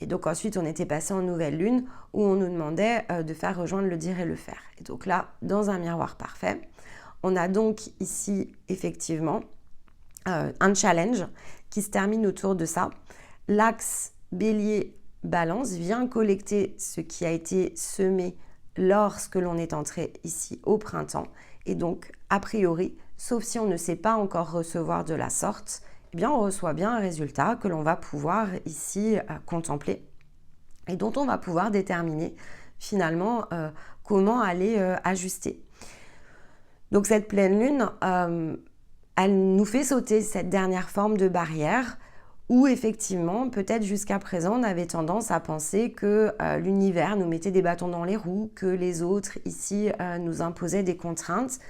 [SPEAKER 1] Et donc ensuite on était passé en nouvelle lune où on nous demandait de faire rejoindre le dire et le faire. Et donc là, dans un miroir parfait, on a donc ici effectivement un challenge qui se termine autour de ça. L'axe bélier-balance vient collecter ce qui a été semé lorsque l'on est entré ici au printemps. Et donc, a priori, sauf si on ne sait pas encore recevoir de la sorte, eh bien, on reçoit bien un résultat que l'on va pouvoir ici contempler et dont on va pouvoir déterminer finalement comment aller ajuster. Donc, cette pleine lune, elle nous fait sauter cette dernière forme de barrière où effectivement, peut-être jusqu'à présent, on avait tendance à penser que l'univers nous mettait des bâtons dans les roues, que les autres ici nous imposaient des contraintes,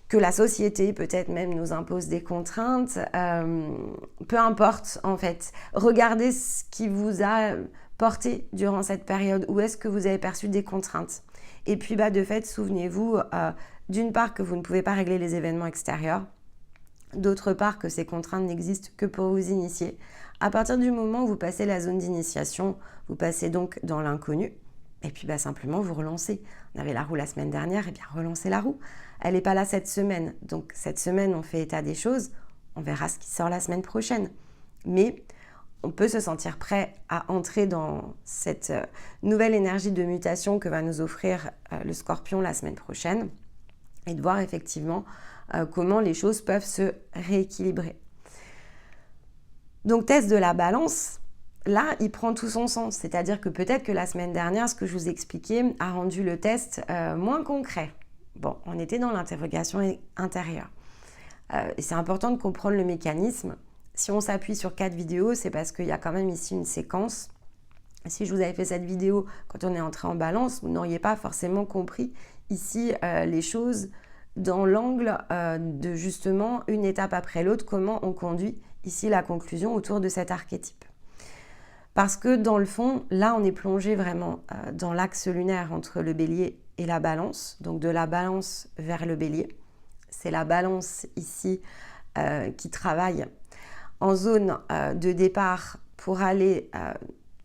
[SPEAKER 1] que la société peut-être même nous impose des contraintes. Peu importe en fait. Regardez ce qui vous a porté durant cette période. Où est-ce que vous avez perçu des contraintes? Et puis de fait, souvenez-vous d'une part que vous ne pouvez pas régler les événements extérieurs, d'autre part que ces contraintes n'existent que pour vous initier. À partir du moment où vous passez la zone d'initiation, vous passez donc dans l'inconnu, et puis simplement vous relancez. On avait la roue la semaine dernière, et bien relancez la roue. Elle n'est pas là cette semaine, donc cette semaine on fait état des choses, on verra ce qui sort la semaine prochaine. Mais on peut se sentir prêt à entrer dans cette nouvelle énergie de mutation que va nous offrir le Scorpion la semaine prochaine, et de voir effectivement comment les choses peuvent se rééquilibrer. Donc, test de la balance, là, il prend tout son sens. C'est-à-dire que peut-être que la semaine dernière, ce que je vous expliquais a rendu le test moins concret. Bon, on était dans l'interrogation intérieure. Et c'est important de comprendre le mécanisme. Si on s'appuie sur 4 vidéos, c'est parce qu'il y a quand même ici une séquence. Si je vous avais fait cette vidéo quand on est entré en balance, vous n'auriez pas forcément compris ici les choses dans l'angle de justement une étape après l'autre, comment on conduit ici la conclusion autour de cet archétype. Parce que dans le fond, là on est plongé vraiment dans l'axe lunaire entre le bélier et la balance, donc de la balance vers le bélier. C'est la balance ici qui travaille en zone de départ pour aller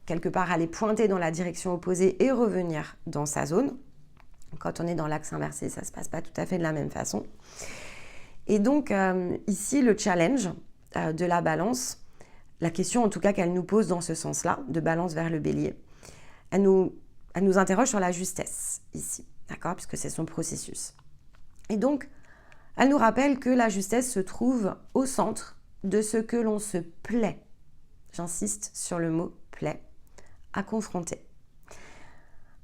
[SPEAKER 1] quelque part aller pointer dans la direction opposée et revenir dans sa zone. Quand on est dans l'axe inversé, ça ne se passe pas tout à fait de la même façon. Et donc ici, le challenge de la balance, la question en tout cas qu'elle nous pose dans ce sens-là, de balance vers le bélier, elle nous interroge sur la justesse ici, d'accord, puisque c'est son processus. Et donc, elle nous rappelle que la justesse se trouve au centre de ce que l'on se plaît, j'insiste sur le mot plaît, à confronter.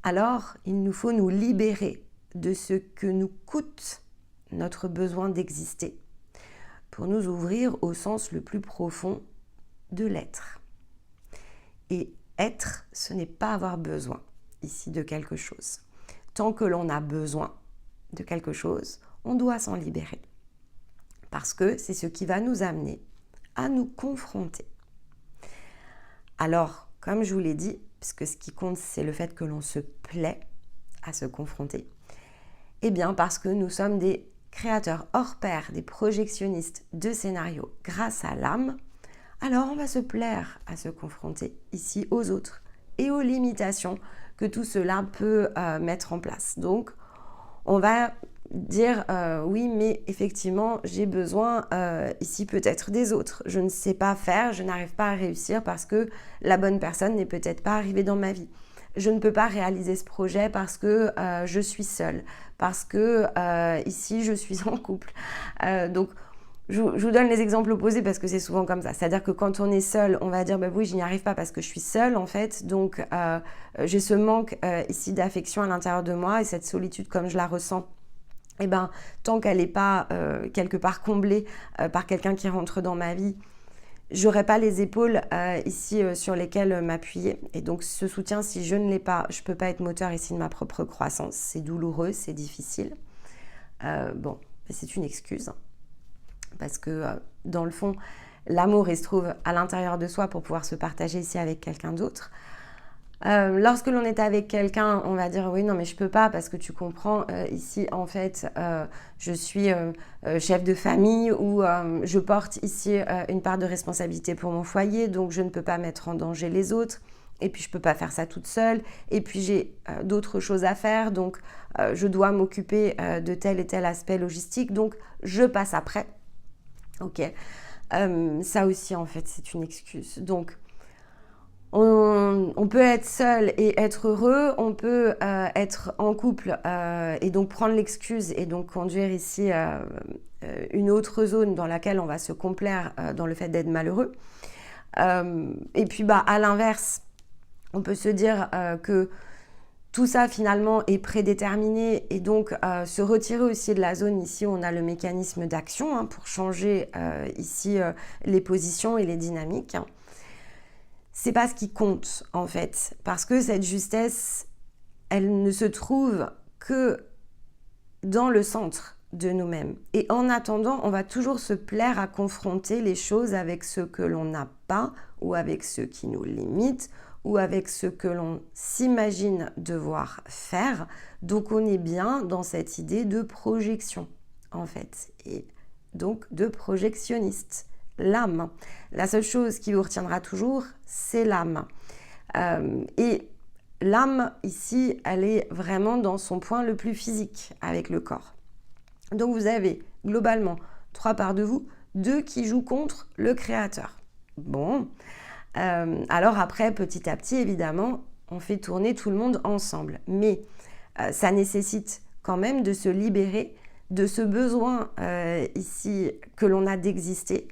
[SPEAKER 1] Alors, il nous faut nous libérer de ce que nous coûte notre besoin d'exister pour nous ouvrir au sens le plus profond de l'être. Et être, ce n'est pas avoir besoin ici de quelque chose. Tant que l'on a besoin de quelque chose, on doit s'en libérer. Parce que c'est ce qui va nous amener à nous confronter. Alors, comme je vous l'ai dit, puisque ce qui compte, c'est le fait que l'on se plaît à se confronter, Eh bien parce que nous sommes des créateurs hors pair, des projectionnistes de scénarios grâce à l'âme, alors on va se plaire à se confronter ici aux autres et aux limitations que tout cela peut mettre en place. Donc on va dire oui, mais effectivement j'ai besoin ici peut-être des autres, je ne sais pas faire, je n'arrive pas à réussir parce que la bonne personne n'est peut-être pas arrivée dans ma vie, je ne peux pas réaliser ce projet parce que je suis seule, parce que ici je suis en couple. Donc je vous donne les exemples opposés parce que c'est souvent comme ça. C'est-à-dire que quand on est seul, on va dire bah oui, je n'y arrive pas parce que je suis seule en fait. Donc j'ai ce manque ici d'affection à l'intérieur de moi et cette solitude comme je la ressens. Et ben tant qu'elle n'est pas quelque part comblée par quelqu'un qui rentre dans ma vie, j'aurai pas les épaules ici sur lesquelles m'appuyer. Et donc ce soutien, si je ne l'ai pas, je peux pas être moteur ici de ma propre croissance. C'est douloureux, c'est difficile. Bon, c'est une excuse. Parce que dans le fond, l'amour, il se trouve à l'intérieur de soi pour pouvoir se partager ici avec quelqu'un d'autre. Lorsque l'on est avec quelqu'un, on va dire oui, non mais je peux pas parce que tu comprends, ici en fait, je suis chef de famille ou je porte ici une part de responsabilité pour mon foyer, donc je ne peux pas mettre en danger les autres. Et puis je peux pas faire ça toute seule. Et puis j'ai d'autres choses à faire, donc je dois m'occuper de tel et tel aspect logistique, donc je passe après. Ok, ça aussi en fait c'est une excuse. Donc on peut être seul et être heureux, on peut être en couple et donc prendre l'excuse et donc conduire ici une autre zone dans laquelle on va se complaire dans le fait d'être malheureux. Et puis bah à l'inverse, on peut se dire que tout ça finalement est prédéterminé et donc se retirer aussi de la zone ici où on a le mécanisme d'action pour changer ici les positions et les dynamiques. C'est pas ce qui compte en fait, parce que cette justesse, elle ne se trouve que dans le centre de nous-mêmes. Et en attendant, on va toujours se plaire à confronter les choses avec ce que l'on n'a pas ou avec ce qui nous limite ou avec ce que l'on s'imagine devoir faire. Donc on est bien dans cette idée de projection, en fait, et donc de projectionniste. L'âme. La seule chose qui vous retiendra toujours, c'est l'âme. Et l'âme, ici, elle est vraiment dans son point le plus physique avec le corps. Donc vous avez globalement 3 parts de vous, 2 qui jouent contre le créateur. Bon. Alors après, petit à petit, évidemment, on fait tourner tout le monde ensemble. Mais ça nécessite quand même de se libérer de ce besoin ici que l'on a d'exister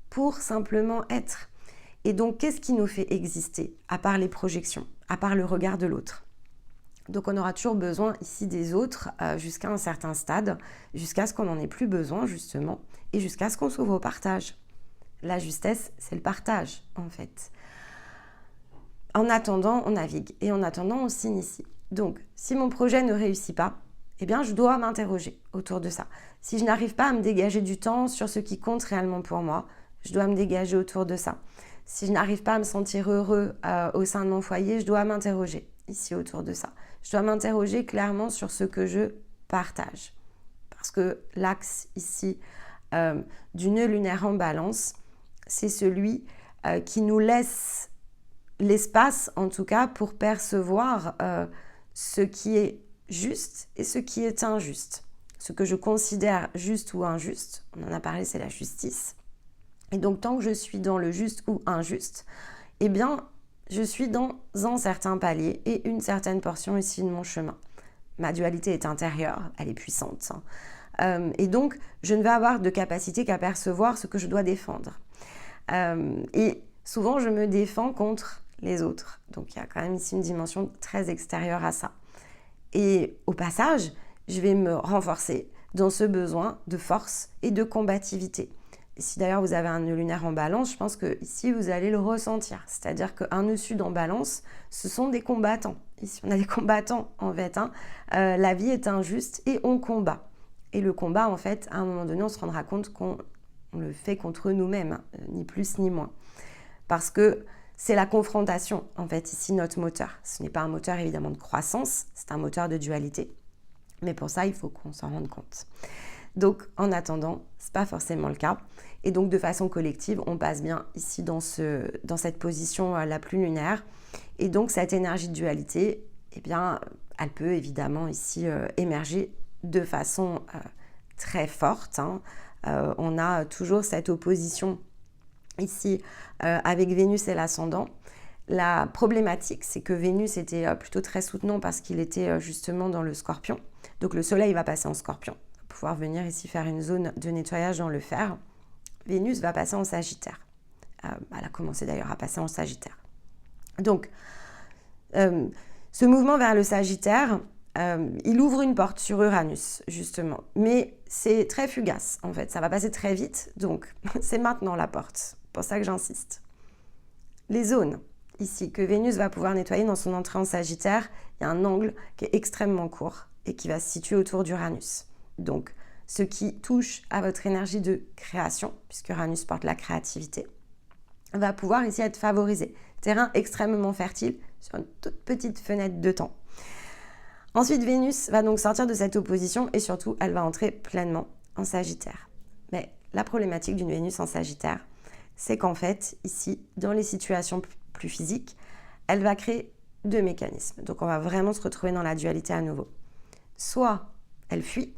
[SPEAKER 1] pour simplement être. Et donc, qu'est-ce qui nous fait exister, à part les projections, à part le regard de l'autre? Donc, on aura toujours besoin ici des autres jusqu'à un certain stade, jusqu'à ce qu'on n'en ait plus besoin, justement, et jusqu'à ce qu'on s'ouvre au partage. La justesse, c'est le partage, en fait. En attendant, on navigue et en attendant, on s'initie. Donc, si mon projet ne réussit pas, eh bien, je dois m'interroger autour de ça. Si je n'arrive pas à me dégager du temps sur ce qui compte réellement pour moi, je dois me dégager autour de ça. Si je n'arrive pas à me sentir heureux au sein de mon foyer, je dois m'interroger ici autour de ça. Je dois m'interroger clairement sur ce que je partage. Parce que l'axe ici du nœud lunaire en balance, c'est celui qui nous laisse l'espace, en tout cas, pour percevoir ce qui est juste et ce qui est injuste. Ce que je considère juste ou injuste, on en a parlé, c'est la justice. Et donc, tant que je suis dans le juste ou injuste, eh bien, je suis dans un certain palier et une certaine portion ici de mon chemin. Ma dualité est intérieure, elle est puissante. Et donc, je ne vais avoir de capacité qu'à percevoir ce que je dois défendre. Et souvent, je me défends contre les autres. Donc, il y a quand même ici une dimension très extérieure à ça. Et au passage, je vais me renforcer dans ce besoin de force et de combativité. Et si d'ailleurs vous avez un nœud lunaire en balance, je pense que ici vous allez le ressentir. C'est-à-dire qu'un nœud sud en balance, ce sont des combattants. Ici, on a des combattants en fait. La vie est injuste et on combat. Et le combat, en fait, à un moment donné, on se rendra compte qu'on le fait contre nous-mêmes, ni plus ni moins. Parce que c'est la confrontation, en fait, ici, notre moteur. Ce n'est pas un moteur, évidemment, de croissance, c'est un moteur de dualité. Mais pour ça, il faut qu'on s'en rende compte. Donc, en attendant, ce n'est pas forcément le cas. Et donc, de façon collective, on passe bien ici dans cette position la plus lunaire. Et donc, cette énergie de dualité, eh bien, elle peut évidemment ici émerger de façon très forte. On a toujours cette opposition ici avec Vénus et l'ascendant. La problématique, c'est que Vénus était plutôt très soutenant parce qu'il était justement dans le Scorpion. Donc le Soleil va passer en Scorpion, il va pouvoir venir ici faire une zone de nettoyage dans le fer. Vénus va passer en Sagittaire. Elle a commencé d'ailleurs à passer en Sagittaire. Donc, ce mouvement vers le Sagittaire, il ouvre une porte sur Uranus, justement. Mais c'est très fugace, en fait. Ça va passer très vite, donc c'est maintenant la porte. C'est pour ça que j'insiste. Les zones, ici, que Vénus va pouvoir nettoyer dans son entrée en Sagittaire, il y a un angle qui est extrêmement court et qui va se situer autour d'Uranus. Donc, ce qui touche à votre énergie de création, puisque Uranus porte la créativité, va pouvoir ici être favorisé. Terrain extrêmement fertile sur une toute petite fenêtre de temps. Ensuite, Vénus va donc sortir de cette opposition et surtout, elle va entrer pleinement en Sagittaire. Mais la problématique d'une Vénus en Sagittaire, c'est qu'en fait, ici, dans les situations plus physiques, elle va créer deux mécanismes. Donc, on va vraiment se retrouver dans la dualité à nouveau. Soit elle fuit,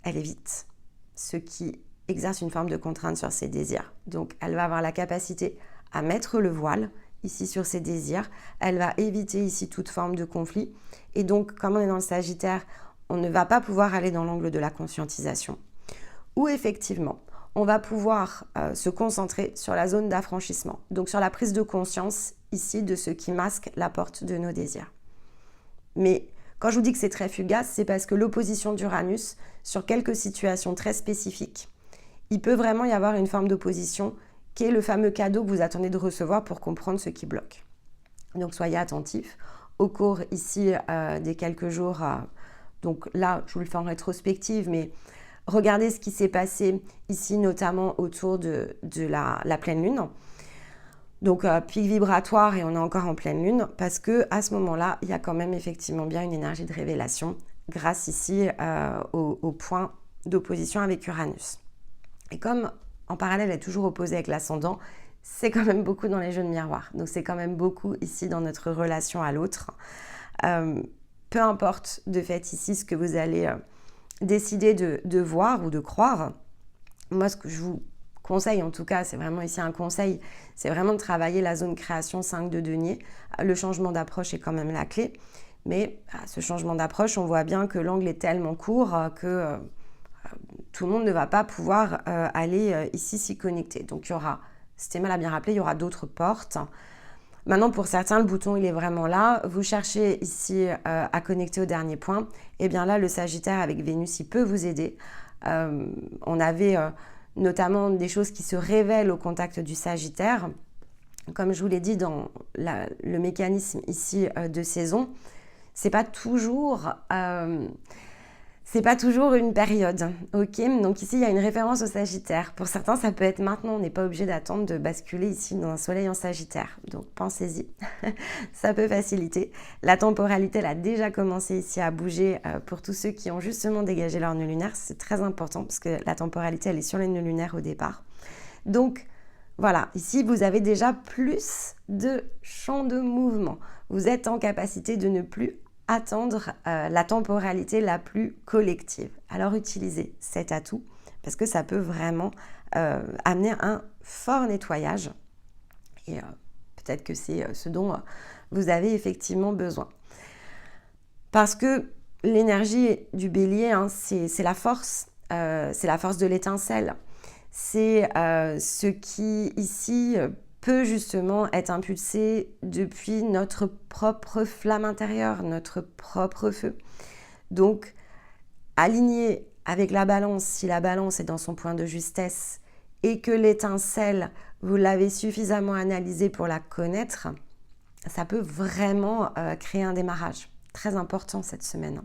[SPEAKER 1] elle évite, ce qui exerce une forme de contrainte sur ses désirs. Donc, elle va avoir la capacité à mettre le voile ici sur ses désirs. Elle va éviter ici toute forme de conflit. Et donc, comme on est dans le Sagittaire, on ne va pas pouvoir aller dans l'angle de la conscientisation. Ou effectivement, on va pouvoir se concentrer sur la zone d'affranchissement. Donc, sur la prise de conscience ici de ce qui masque la porte de nos désirs. Mais quand je vous dis que c'est très fugace, c'est parce que l'opposition d'Uranus, sur quelques situations très spécifiques, il peut vraiment y avoir une forme d'opposition qui est le fameux cadeau que vous attendez de recevoir pour comprendre ce qui bloque. Donc soyez attentifs au cours ici des quelques jours. Donc là, je vous le fais en rétrospective, mais regardez ce qui s'est passé ici, notamment autour de la pleine lune. Donc pic vibratoire et on est encore en pleine lune parce que à ce moment-là, il y a quand même effectivement bien une énergie de révélation grâce ici au point d'opposition avec Uranus. Et comme en parallèle, elle est toujours opposée avec l'ascendant, c'est quand même beaucoup dans les jeux de miroir. Donc, c'est quand même beaucoup ici dans notre relation à l'autre. Peu importe de fait ici ce que vous allez décider de voir ou de croire. Moi, ce que je vous conseille, en tout cas, c'est vraiment ici un conseil, c'est vraiment de travailler la zone création 5 de denier. Le changement d'approche est quand même la clé. Mais ce changement d'approche, on voit bien que l'angle est tellement court que tout le monde ne va pas pouvoir aller ici s'y connecter. Donc il y aura, Stéma l'a bien rappelé, il y aura d'autres portes. Maintenant, pour certains, le bouton il est vraiment là. Vous cherchez ici à connecter au dernier point. Et bien là, le Sagittaire avec Vénus, il peut vous aider. On avait notamment des choses qui se révèlent au contact du Sagittaire. Comme je vous l'ai dit dans le mécanisme ici de saison, c'est pas toujours une période, ok? Donc ici, il y a une référence au Sagittaire. Pour certains, ça peut être maintenant. On n'est pas obligé d'attendre de basculer ici dans un soleil en Sagittaire. Donc pensez-y, ça peut faciliter. La temporalité, elle a déjà commencé ici à bouger pour tous ceux qui ont justement dégagé leur nœud lunaire. C'est très important parce que la temporalité, elle est sur les nœuds lunaires au départ. Donc voilà, ici, vous avez déjà plus de champ de mouvement. Vous êtes en capacité de ne plus attendre la temporalité la plus collective. Alors utilisez cet atout parce que ça peut vraiment amener un fort nettoyage et peut-être que c'est ce dont vous avez effectivement besoin. Parce que l'énergie du bélier, c'est la force de l'étincelle. C'est ce qui ici peut justement être impulsé depuis notre propre flamme intérieure, notre propre feu. Donc, aligné avec la balance, si la balance est dans son point de justesse et que l'étincelle, vous l'avez suffisamment analysée pour la connaître, ça peut vraiment créer un démarrage. Très important cette semaine.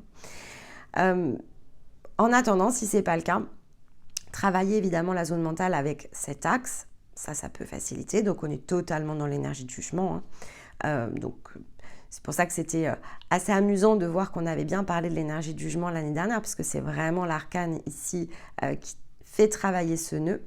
[SPEAKER 1] En attendant, si ce n'est pas le cas, travaillez évidemment la zone mentale avec cet axe. Ça peut faciliter. Donc, on est totalement dans l'énergie de jugement. Donc, C'est pour ça que c'était assez amusant de voir qu'on avait bien parlé de l'énergie du jugement l'année dernière, parce que c'est vraiment l'arcane ici qui fait travailler ce nœud.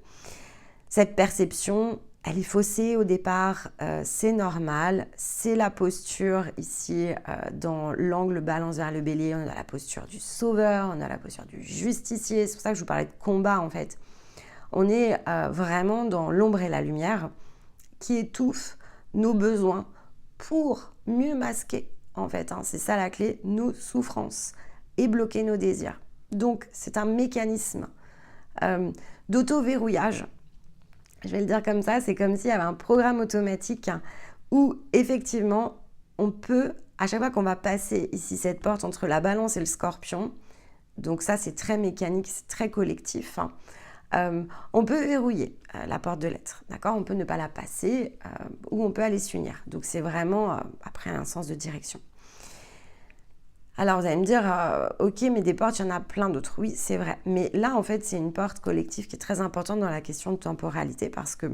[SPEAKER 1] Cette perception, elle est faussée au départ, c'est normal, c'est la posture ici dans l'angle balance vers le bélier, on a la posture du sauveur, on a la posture du justicier, c'est pour ça que je vous parlais de combat en fait. On est vraiment dans l'ombre et la lumière qui étouffent nos besoins pour mieux masquer en fait, c'est ça la clé, nos souffrances et bloquer nos désirs. Donc c'est un mécanisme d'auto-verrouillage. Je vais le dire comme ça, c'est comme s'il y avait un programme automatique où effectivement on peut, à chaque fois qu'on va passer ici cette porte entre la balance et le scorpion, donc ça c'est très mécanique, c'est très collectif, on peut verrouiller la porte de l'être, d'accord ? On peut ne pas la passer ou on peut aller s'unir. Donc c'est vraiment après un sens de direction. Alors vous allez me dire, ok, mais des portes, il y en a plein d'autres. Oui, c'est vrai. Mais là, en fait, c'est une porte collective qui est très importante dans la question de temporalité parce que,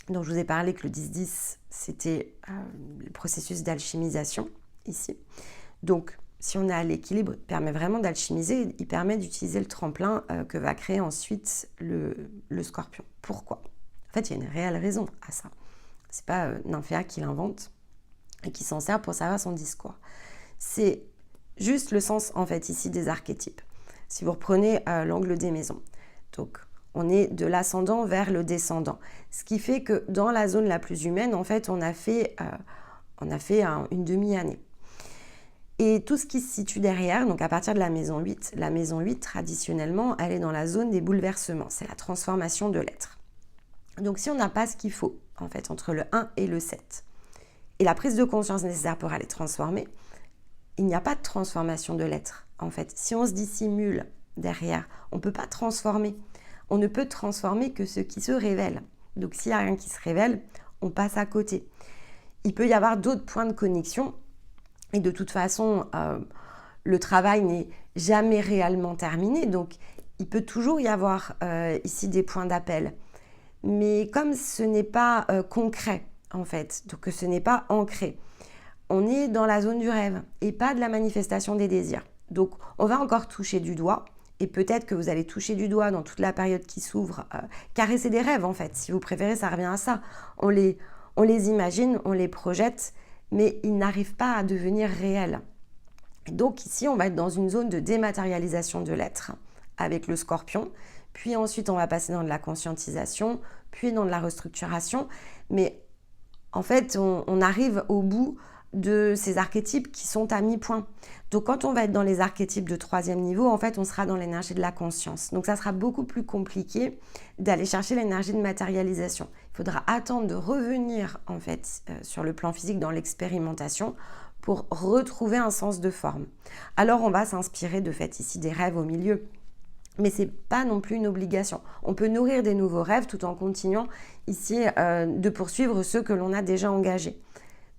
[SPEAKER 1] donc je vous ai parlé que le 10-10, c'était le processus d'alchimisation ici. Donc, si on est à l'équilibre, il permet vraiment d'alchimiser, il permet d'utiliser le tremplin que va créer ensuite le scorpion. Pourquoi ? En fait, il y a une réelle raison à ça. C'est pas Nymphéa qui l'invente et qui s'en sert pour servir son discours. C'est juste le sens, en fait, ici des archétypes. Si vous reprenez l'angle des maisons, donc on est de l'ascendant vers le descendant. Ce qui fait que dans la zone la plus humaine, en fait, on a fait une demi-année. Et tout ce qui se situe derrière, donc à partir de la maison 8, traditionnellement, elle est dans la zone des bouleversements. C'est la transformation de l'être. Donc si on n'a pas ce qu'il faut, en fait, entre le 1 et le 7, et la prise de conscience nécessaire pour aller transformer, il n'y a pas de transformation de l'être, en fait. Si on se dissimule derrière, on ne peut pas transformer. On ne peut transformer que ce qui se révèle. Donc s'il n'y a rien qui se révèle, on passe à côté. Il peut y avoir d'autres points de connexion, et de toute façon, le travail n'est jamais réellement terminé, donc il peut toujours y avoir ici des points d'appel. Mais comme ce n'est pas concret, en fait, donc que ce n'est pas ancré, on est dans la zone du rêve et pas de la manifestation des désirs. Donc on va encore toucher du doigt, et peut-être que vous allez toucher du doigt dans toute la période qui s'ouvre, caresser des rêves en fait, si vous préférez, ça revient à ça. On les imagine, on les projette, mais ils n'arrivent pas à devenir réels. Donc ici, on va être dans une zone de dématérialisation de l'être avec le scorpion, puis ensuite on va passer dans de la conscientisation, puis dans de la restructuration, mais en fait, on arrive au bout de ces archétypes qui sont à mi-point. Donc quand on va être dans les archétypes de 3e niveau, en fait, on sera dans l'énergie de la conscience. Donc ça sera beaucoup plus compliqué d'aller chercher l'énergie de matérialisation. Il faudra attendre de revenir en fait sur le plan physique dans l'expérimentation pour retrouver un sens de forme. Alors on va s'inspirer de fait ici des rêves au milieu. Mais ce n'est pas non plus une obligation. On peut nourrir des nouveaux rêves tout en continuant ici de poursuivre ceux que l'on a déjà engagés.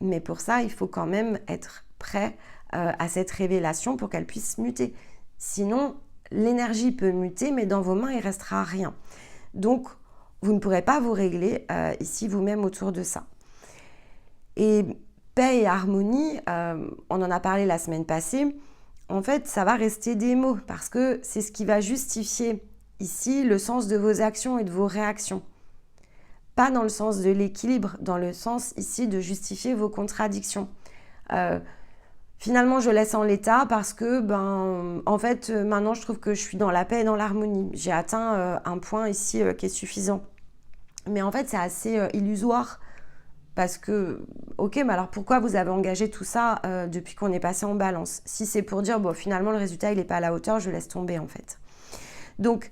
[SPEAKER 1] Mais pour ça, il faut quand même être prêt à cette révélation pour qu'elle puisse muter. Sinon, l'énergie peut muter, mais dans vos mains, il ne restera rien. Donc, vous ne pourrez pas vous régler ici vous-même autour de ça. Et paix et harmonie, on en a parlé la semaine passée, en fait, ça va rester des mots parce que c'est ce qui va justifier ici le sens de vos actions et de vos réactions. Pas dans le sens de l'équilibre, dans le sens ici de justifier vos contradictions. Finalement, je laisse en l'état parce que, en fait, maintenant, je trouve que je suis dans la paix et dans l'harmonie. J'ai atteint un point ici qui est suffisant. Mais en fait, c'est assez illusoire parce que, ok, mais alors pourquoi vous avez engagé tout ça depuis qu'on est passé en balance ? Si c'est pour dire, bon, finalement, le résultat, il n'est pas à la hauteur, je laisse tomber, en fait. Donc,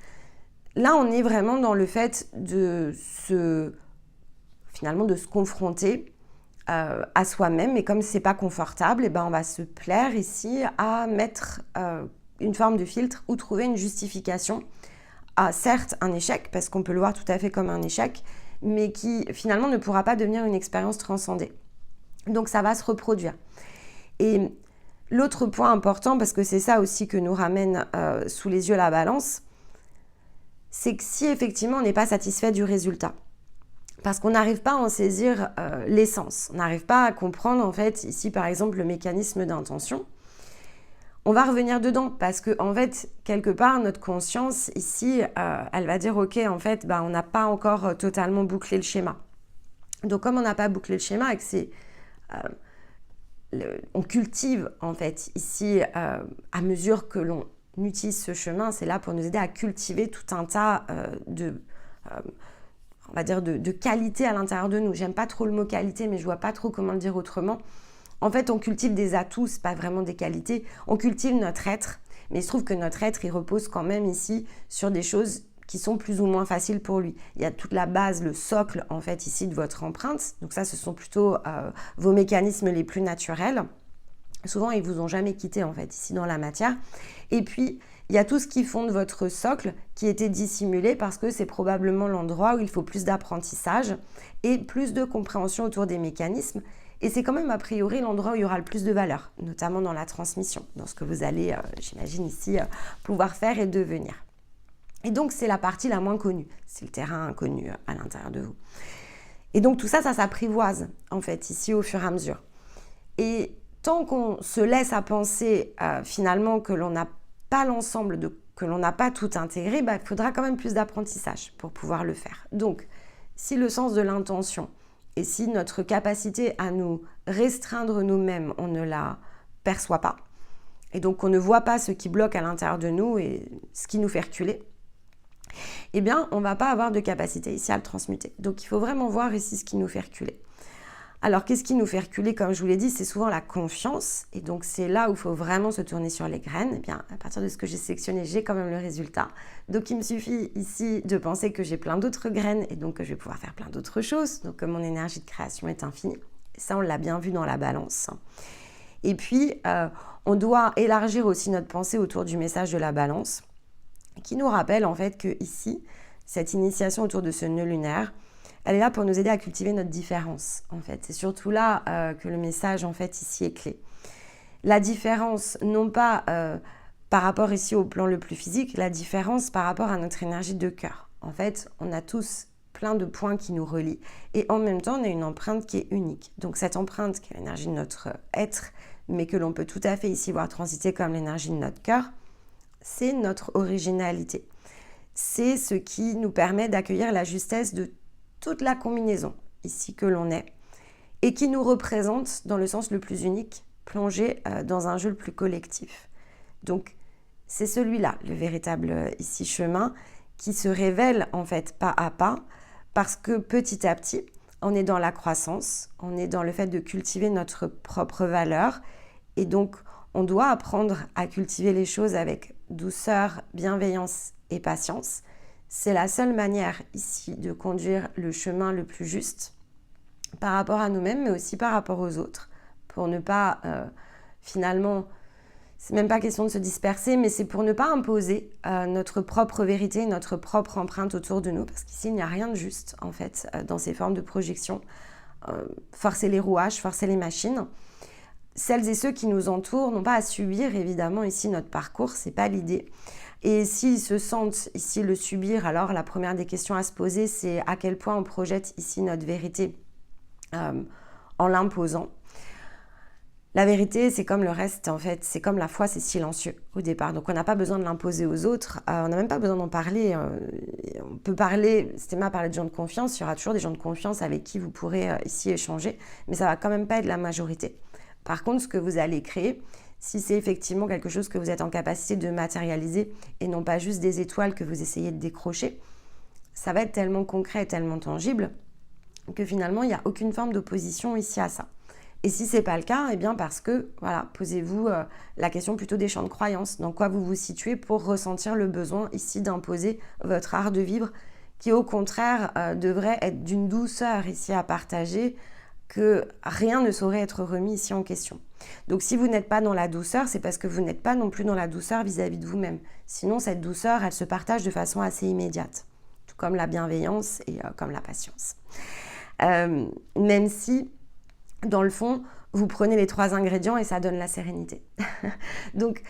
[SPEAKER 1] là, on est vraiment dans le fait de se confronter à soi-même. Et comme ce n'est pas confortable, on va se plaire ici à mettre une forme de filtre ou trouver une justification à, certes, un échec, parce qu'on peut le voir tout à fait comme un échec, mais qui, finalement, ne pourra pas devenir une expérience transcendée. Donc, ça va se reproduire. Et l'autre point important, parce que c'est ça aussi que nous ramène sous les yeux la balance, c'est que si effectivement on n'est pas satisfait du résultat, parce qu'on n'arrive pas à en saisir l'essence. On n'arrive pas à comprendre, en fait, ici, par exemple, le mécanisme d'intention. On va revenir dedans parce que, en fait, quelque part, notre conscience, ici, elle va dire, OK, en fait, on n'a pas encore totalement bouclé le schéma. Donc, comme on n'a pas bouclé le schéma et que c'est... on cultive, en fait, ici, à mesure que l'on utilise ce chemin, c'est là pour nous aider à cultiver tout un tas on va dire, de qualité à l'intérieur de nous. J'aime pas trop le mot qualité, mais je vois pas trop comment le dire autrement. En fait, on cultive des atouts, c'est pas vraiment des qualités. On cultive notre être, mais il se trouve que notre être, il repose quand même ici sur des choses qui sont plus ou moins faciles pour lui. Il y a toute la base, le socle, en fait, ici, de votre empreinte. Donc ça, ce sont plutôt vos mécanismes les plus naturels. Souvent, ils vous ont jamais quitté, en fait, ici dans la matière. Et puis, il y a tout ce qui fonde votre socle qui était dissimulé parce que c'est probablement l'endroit où il faut plus d'apprentissage et plus de compréhension autour des mécanismes. Et c'est quand même a priori l'endroit où il y aura le plus de valeur, notamment dans la transmission, dans ce que vous allez, j'imagine ici, pouvoir faire et devenir. Et donc, c'est la partie la moins connue. C'est le terrain inconnu à l'intérieur de vous. Et donc, tout ça, ça s'apprivoise, en fait, ici, au fur et à mesure. Et tant qu'on se laisse à penser, finalement, que l'on n'a pas l'ensemble, que l'on n'a pas tout intégré, il faudra quand même plus d'apprentissage pour pouvoir le faire. Donc, si le sens de l'intention et si notre capacité à nous restreindre nous-mêmes, on ne la perçoit pas, et donc on ne voit pas ce qui bloque à l'intérieur de nous et ce qui nous fait reculer, eh bien, on ne va pas avoir de capacité ici à le transmuter. Donc, il faut vraiment voir ici ce qui nous fait reculer. Alors, qu'est-ce qui nous fait reculer? Comme je vous l'ai dit, c'est souvent la confiance. Et donc, c'est là où il faut vraiment se tourner sur les graines. Eh bien, à partir de ce que j'ai sélectionné, j'ai quand même le résultat. Donc, il me suffit ici de penser que j'ai plein d'autres graines et donc que je vais pouvoir faire plein d'autres choses. Donc, mon énergie de création est infinie. Et ça, on l'a bien vu dans la balance. Et puis, on doit élargir aussi notre pensée autour du message de la balance qui nous rappelle en fait que ici, cette initiation autour de ce nœud lunaire, elle est là pour nous aider à cultiver notre différence, en fait. C'est surtout là que le message, en fait, ici est clé. La différence, non pas par rapport ici au plan le plus physique, la différence par rapport à notre énergie de cœur. En fait, on a tous plein de points qui nous relient. Et en même temps, on a une empreinte qui est unique. Donc, cette empreinte qui est l'énergie de notre être, mais que l'on peut tout à fait ici voir transiter comme l'énergie de notre cœur, c'est notre originalité. C'est ce qui nous permet d'accueillir la justesse de toute la combinaison ici que l'on est et qui nous représente dans le sens le plus unique, plongé dans un jeu le plus collectif. Donc c'est celui-là, le véritable ici chemin qui se révèle en fait pas à pas parce que petit à petit, on est dans la croissance, on est dans le fait de cultiver notre propre valeur et donc on doit apprendre à cultiver les choses avec douceur, bienveillance et patience. C'est la seule manière ici de conduire le chemin le plus juste par rapport à nous-mêmes, mais aussi par rapport aux autres, pour ne pas finalement, c'est même pas question de se disperser, mais c'est pour ne pas imposer notre propre vérité, notre propre empreinte autour de nous, parce qu'ici il n'y a rien de juste en fait dans ces formes de projection. Forcer les rouages, forcer les machines. Celles et ceux qui nous entourent n'ont pas à subir évidemment ici notre parcours, c'est pas l'idée. Et s'ils se sentent ici le subir, alors la première des questions à se poser, c'est à quel point on projette ici notre vérité en l'imposant. La vérité, c'est comme le reste, en fait, c'est comme la foi, c'est silencieux au départ. Donc on n'a pas besoin de l'imposer aux autres, on n'a même pas besoin d'en parler. On peut parler, Stéma parlait de gens de confiance, il y aura toujours des gens de confiance avec qui vous pourrez ici échanger, mais ça va quand même pas être la majorité. Par contre, ce que vous allez créer, si c'est effectivement quelque chose que vous êtes en capacité de matérialiser et non pas juste des étoiles que vous essayez de décrocher, ça va être tellement concret et tellement tangible que finalement, il n'y a aucune forme d'opposition ici à ça. Et si ce n'est pas le cas, eh bien parce que, voilà, posez-vous la question plutôt des champs de croyance. Dans quoi vous vous situez pour ressentir le besoin ici d'imposer votre art de vivre qui, au contraire, devrait être d'une douceur ici à partager, que rien ne saurait être remis ici en question. Donc si vous n'êtes pas dans la douceur, c'est parce que vous n'êtes pas non plus dans la douceur vis-à-vis de vous-même. Sinon, cette douceur, elle se partage de façon assez immédiate, tout comme la bienveillance et comme la patience. Même si, dans le fond, vous prenez les 3 ingrédients et ça donne la sérénité. Donc,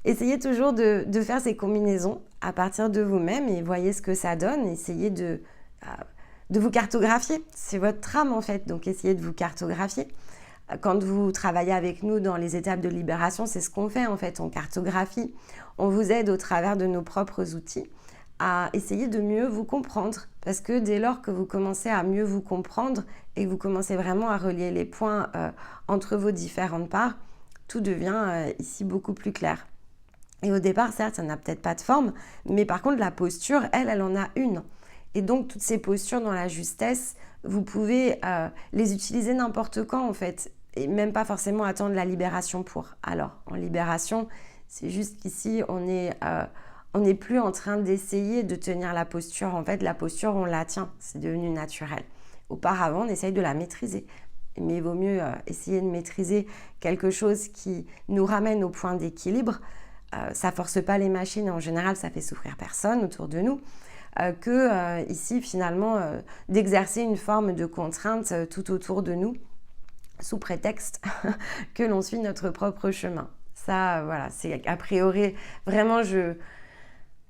[SPEAKER 1] essayez toujours de faire ces combinaisons à partir de vous-même et voyez ce que ça donne. Essayez de de vous cartographier. C'est votre trame en fait, donc essayez de vous cartographier. Quand vous travaillez avec nous dans les étapes de libération, c'est ce qu'on fait en fait, on cartographie. On vous aide au travers de nos propres outils à essayer de mieux vous comprendre. Parce que dès lors que vous commencez à mieux vous comprendre et que vous commencez vraiment à relier les points entre vos différentes parts, tout devient ici beaucoup plus clair. Et au départ, certes, ça n'a peut-être pas de forme, mais par contre, la posture, elle en a une. Et donc, toutes ces postures dans la justesse, vous pouvez les utiliser n'importe quand, en fait, et même pas forcément attendre la libération pour. Alors, en libération, c'est juste qu'ici, on n'est plus en train d'essayer de tenir la posture. En fait, la posture, on la tient, c'est devenu naturel. Auparavant, on essaye de la maîtriser. Mais il vaut mieux essayer de maîtriser quelque chose qui nous ramène au point d'équilibre. Ça force pas les machines, en général, ça fait souffrir personne autour de nous. Que ici, finalement, d'exercer une forme de contrainte tout autour de nous, sous prétexte que l'on suit notre propre chemin. Ça, voilà, c'est a priori, vraiment,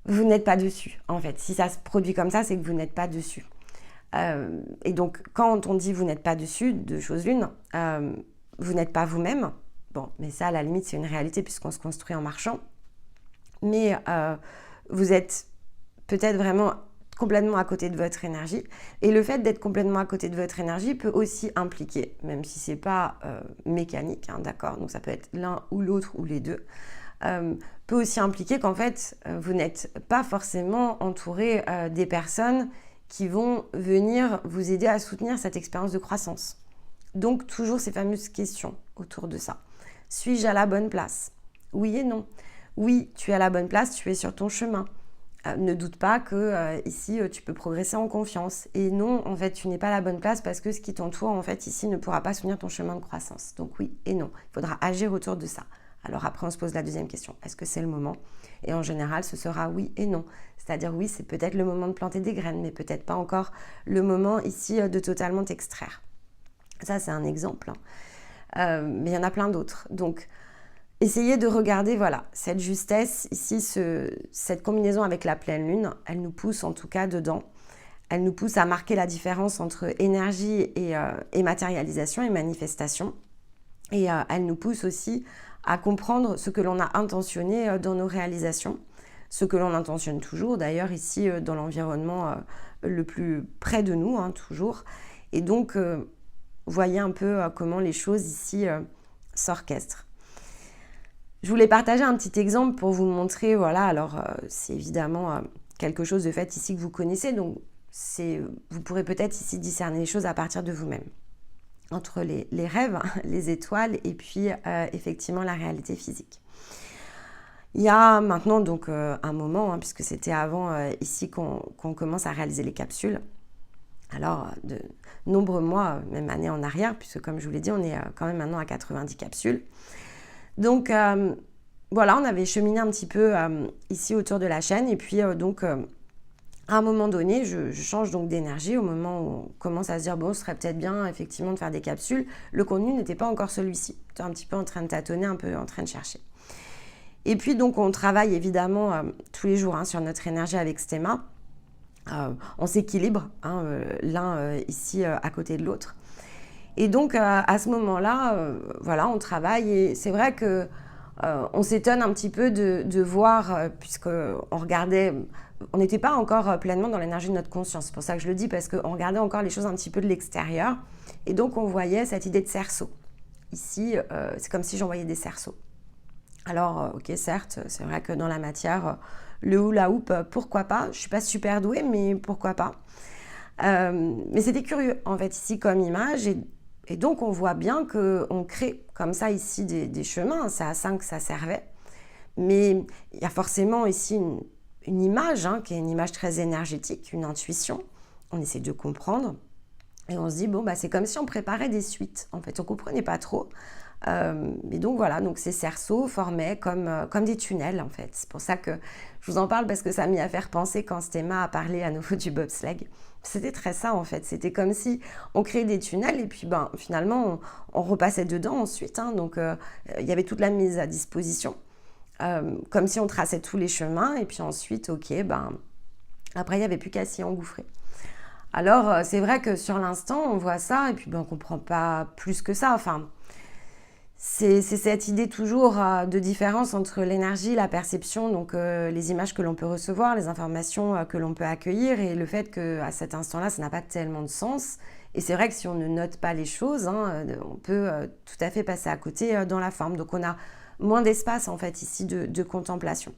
[SPEAKER 1] vous n'êtes pas dessus, en fait. Si ça se produit comme ça, c'est que vous n'êtes pas dessus. Et donc, quand on dit vous n'êtes pas dessus, deux choses l'une, vous n'êtes pas vous-même. Bon, mais ça, à la limite, c'est une réalité puisqu'on se construit en marchant. Mais vous êtes peut-être vraiment complètement à côté de votre énergie. Et le fait d'être complètement à côté de votre énergie peut aussi impliquer, même si ce n'est pas mécanique, hein, d'accord, donc ça peut être l'un ou l'autre ou les deux, peut aussi impliquer qu'en fait, vous n'êtes pas forcément entouré des personnes qui vont venir vous aider à soutenir cette expérience de croissance. Donc, toujours ces fameuses questions autour de ça. Suis-je à la bonne place? Oui et non. Oui, tu es à la bonne place, tu es sur ton chemin. Ne doute pas que ici, tu peux progresser en confiance. Et non, en fait, tu n'es pas à la bonne place parce que ce qui t'entoure, en fait, ici, ne pourra pas soutenir ton chemin de croissance. Donc oui et non. Il faudra agir autour de ça. Alors après, on se pose la deuxième question. Est-ce que c'est le moment? Et en général, ce sera oui et non. C'est-à-dire oui, c'est peut-être le moment de planter des graines, mais peut-être pas encore le moment ici de totalement t'extraire. Ça, c'est un exemple. Mais il y en a plein d'autres. Donc, essayez de regarder, voilà, cette justesse, ici, cette combinaison avec la pleine lune, elle nous pousse en tout cas dedans. Elle nous pousse à marquer la différence entre énergie et matérialisation et manifestation. Et elle nous pousse aussi à comprendre ce que l'on a intentionné dans nos réalisations, ce que l'on intentionne toujours, d'ailleurs, ici, dans l'environnement le plus près de nous, hein, toujours. Et donc, voyez un peu comment les choses ici s'orchestrent. Je voulais partager un petit exemple pour vous montrer, voilà, alors c'est évidemment quelque chose de fait ici que vous connaissez, donc vous pourrez peut-être ici discerner les choses à partir de vous-même. Entre les rêves, les étoiles et puis effectivement la réalité physique. Il y a maintenant donc un moment, hein, puisque c'était avant ici qu'on commence à réaliser les capsules, alors de nombreux mois, même années en arrière, puisque comme je vous l'ai dit, on est quand même maintenant à 90 capsules. Donc voilà, on avait cheminé un petit peu ici autour de la chaîne et puis donc à un moment donné, je change donc d'énergie au moment où on commence à se dire bon, ce serait peut-être bien effectivement de faire des capsules. Le contenu n'était pas encore celui-ci. J'étais un petit peu en train de tâtonner, un peu en train de chercher. Et puis donc on travaille évidemment tous les jours hein, sur notre énergie avec Stéma. On s'équilibre hein, l'un ici à côté de l'autre. Et donc à ce moment-là, voilà, on travaille et c'est vrai que on s'étonne un petit peu de voir, puisqu'on regardait, on n'était pas encore pleinement dans l'énergie de notre conscience. C'est pour ça que je le dis, parce qu'on regardait encore les choses un petit peu de l'extérieur. Et donc, on voyait cette idée de cerceau. Ici, c'est comme si j'envoyais des cerceaux. Alors, ok, certes, c'est vrai que dans la matière, le hula hoop, pourquoi pas? Je ne suis pas super douée, mais pourquoi pas? Mais c'était curieux, en fait, ici, comme image. Et donc, on voit bien qu'on crée comme ça ici des chemins. C'est à ça que ça servait. Mais il y a forcément ici une image, hein, qui est une image très énergétique, une intuition. On essaie de comprendre. Et on se dit, bon, bah, c'est comme si on préparait des suites. En fait, on ne comprenait pas trop. Mais donc, voilà, donc ces cerceaux formaient comme des tunnels, en fait. C'est pour ça que je vous en parle, parce que ça m'a mis à faire penser quand Stéma a parlé à nouveau du bobsleigh. C'était très ça, en fait. C'était comme si on créait des tunnels et puis, ben, finalement, on repassait dedans ensuite. Hein, donc, il y avait toute la mise à disposition. Comme si on traçait tous les chemins. Et puis ensuite, ok, ben, après, il n'y avait plus qu'à s'y engouffrer. Alors, c'est vrai que sur l'instant, on voit ça et puis on ne comprend pas plus que ça. Enfin, c'est cette idée toujours de différence entre l'énergie, la perception, donc les images que l'on peut recevoir, les informations que l'on peut accueillir et le fait qu'à cet instant-là, ça n'a pas tellement de sens. Et c'est vrai que si on ne note pas les choses, on peut tout à fait passer à côté dans la forme. Donc on a moins d'espace en fait ici de contemplation.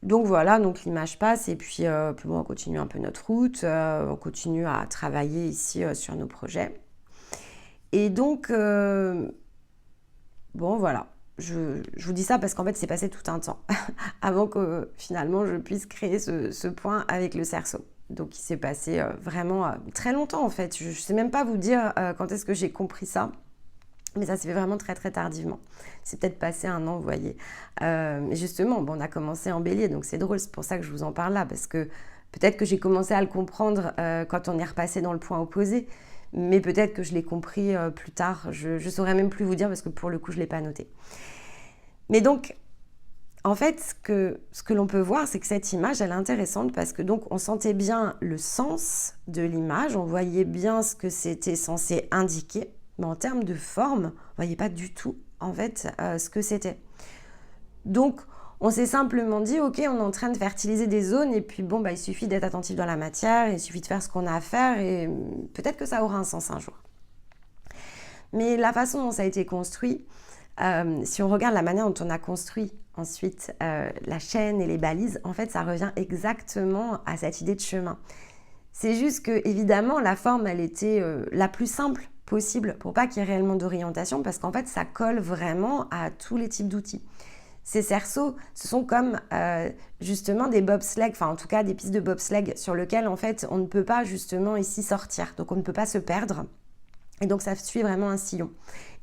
[SPEAKER 1] Donc voilà, donc l'image passe et puis, on continue un peu notre route, on continue à travailler ici sur nos projets. Et donc, voilà, je vous dis ça parce qu'en fait, c'est passé tout un temps avant que finalement je puisse créer ce point avec le cerceau. Donc, il s'est passé vraiment très longtemps en fait. Je ne sais même pas vous dire quand est-ce que j'ai compris ça. Mais ça s'est fait vraiment très très tardivement. C'est peut-être passé 1 an, vous voyez. Justement, on a commencé en bélier, donc c'est drôle, c'est pour ça que je vous en parle là, parce que peut-être que j'ai commencé à le comprendre quand on est repassé dans le point opposé, mais peut-être que je l'ai compris plus tard. Je ne saurais même plus vous dire, parce que pour le coup, je ne l'ai pas noté. Mais donc, en fait, ce que l'on peut voir, c'est que cette image, elle est intéressante, parce que donc on sentait bien le sens de l'image, on voyait bien ce que c'était censé indiquer, mais en termes de forme, on ne voyait pas du tout en fait ce que c'était. Donc on s'est simplement dit ok, on est en train de fertiliser des zones et puis il suffit d'être attentif dans la matière, il suffit de faire ce qu'on a à faire et peut-être que ça aura un sens un jour. Mais la façon dont ça a été construit, si on regarde la manière dont on a construit ensuite la chaîne et les balises, en fait ça revient exactement à cette idée de chemin. C'est juste que évidemment la forme elle était la plus simple possible pour pas qu'il y ait réellement d'orientation parce qu'en fait ça colle vraiment à tous les types d'outils. Ces cerceaux, ce sont comme justement des bobsleighs, enfin en tout cas des pistes de bobsleigh sur lesquelles en fait on ne peut pas justement ici sortir, donc on ne peut pas se perdre. Et donc ça suit vraiment un sillon.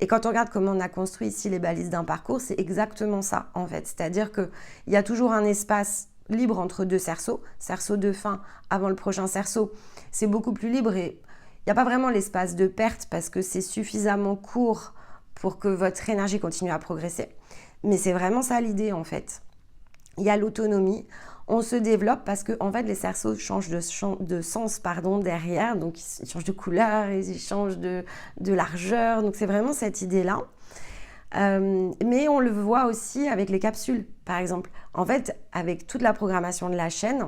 [SPEAKER 1] Et quand on regarde comment on a construit ici les balises d'un parcours, c'est exactement ça en fait. C'est-à-dire qu'il y a toujours un espace libre entre 2 cerceaux, cerceau de fin avant le prochain cerceau. C'est beaucoup plus libre et il n'y a pas vraiment l'espace de perte parce que c'est suffisamment court pour que votre énergie continue à progresser. Mais c'est vraiment ça l'idée en fait. Il y a l'autonomie. On se développe parce que en fait, les cerceaux changent de sens derrière. Donc, ils changent de couleur, ils changent de largeur. Donc, c'est vraiment cette idée-là. Mais on le voit aussi avec les capsules, par exemple. En fait, avec toute la programmation de la chaîne,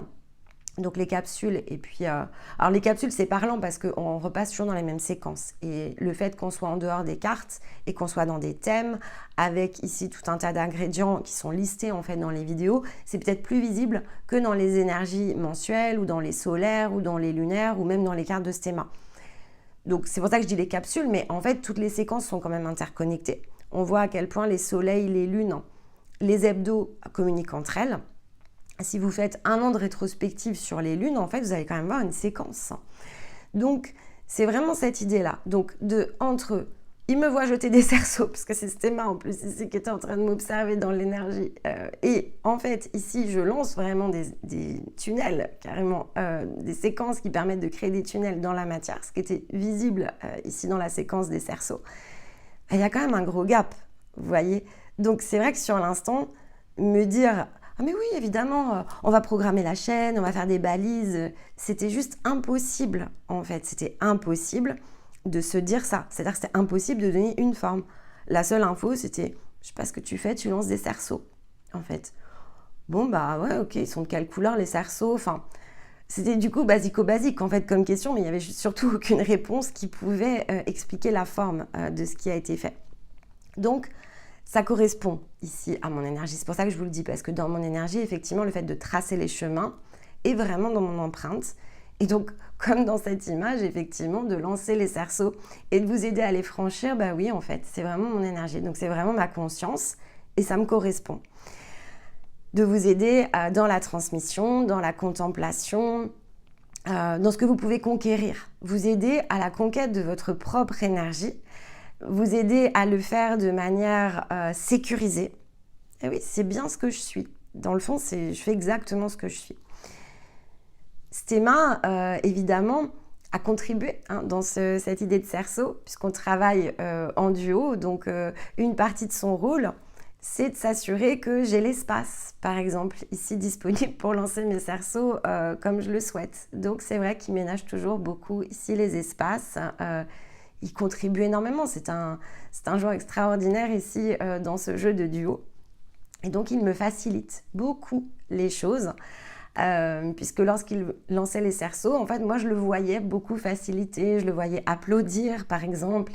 [SPEAKER 1] donc les capsules et puis... alors les capsules, c'est parlant parce qu'on repasse toujours dans les mêmes séquences. Et le fait qu'on soit en dehors des cartes et qu'on soit dans des thèmes, avec ici tout un tas d'ingrédients qui sont listés en fait dans les vidéos, c'est peut-être plus visible que dans les énergies mensuelles ou dans les solaires ou dans les lunaires ou même dans les cartes de Stéma. Donc c'est pour ça que je dis les capsules, mais en fait toutes les séquences sont quand même interconnectées. On voit à quel point les soleils, les lunes, les hebdos communiquent entre elles. Si vous faites 1 an de rétrospective sur les lunes, en fait, vous allez quand même voir une séquence. Donc, c'est vraiment cette idée-là. Donc, entre il me voit jeter des cerceaux, parce que c'est Stéma en plus ici qui était en train de m'observer dans l'énergie. Et en fait, ici, je lance vraiment des tunnels, carrément, des séquences qui permettent de créer des tunnels dans la matière, ce qui était visible ici dans la séquence des cerceaux. Il y a quand même un gros gap, vous voyez. Donc, c'est vrai que sur l'instant, me dire... Ah mais oui, évidemment, on va programmer la chaîne, on va faire des balises. C'était juste impossible, en fait. C'était impossible de se dire ça. C'est-à-dire que c'était impossible de donner une forme. La seule info, c'était, je sais pas ce que tu fais, tu lances des cerceaux, en fait. Bon, ouais, ok, ils sont de quelle couleur les cerceaux? Enfin, c'était du coup basico-basique, en fait, comme question, mais il n'y avait surtout aucune réponse qui pouvait expliquer la forme de ce qui a été fait. Donc, ça correspond ici à mon énergie. C'est pour ça que je vous le dis, parce que dans mon énergie, effectivement, le fait de tracer les chemins est vraiment dans mon empreinte. Et donc, comme dans cette image, effectivement, de lancer les cerceaux et de vous aider à les franchir, oui, en fait, c'est vraiment mon énergie. Donc, c'est vraiment ma conscience et ça me correspond. De vous aider dans la transmission, dans la contemplation, dans ce que vous pouvez conquérir. Vous aider à la conquête de votre propre énergie, vous aider à le faire de manière sécurisée. Et oui, c'est bien ce que je suis. Dans le fond, je fais exactement ce que je suis. Stéma, évidemment, a contribué dans cette idée de cerceau, puisqu'on travaille en duo. Donc, une partie de son rôle, c'est de s'assurer que j'ai l'espace, par exemple, ici disponible pour lancer mes cerceaux comme je le souhaite. Donc c'est vrai qu'il ménage toujours beaucoup ici les espaces. Il contribue énormément. C'est un joueur extraordinaire ici dans ce jeu de duo. Et donc il me facilite beaucoup les choses. Puisque lorsqu'il lançait les cerceaux, en fait, moi je le voyais beaucoup faciliter, je le voyais applaudir par exemple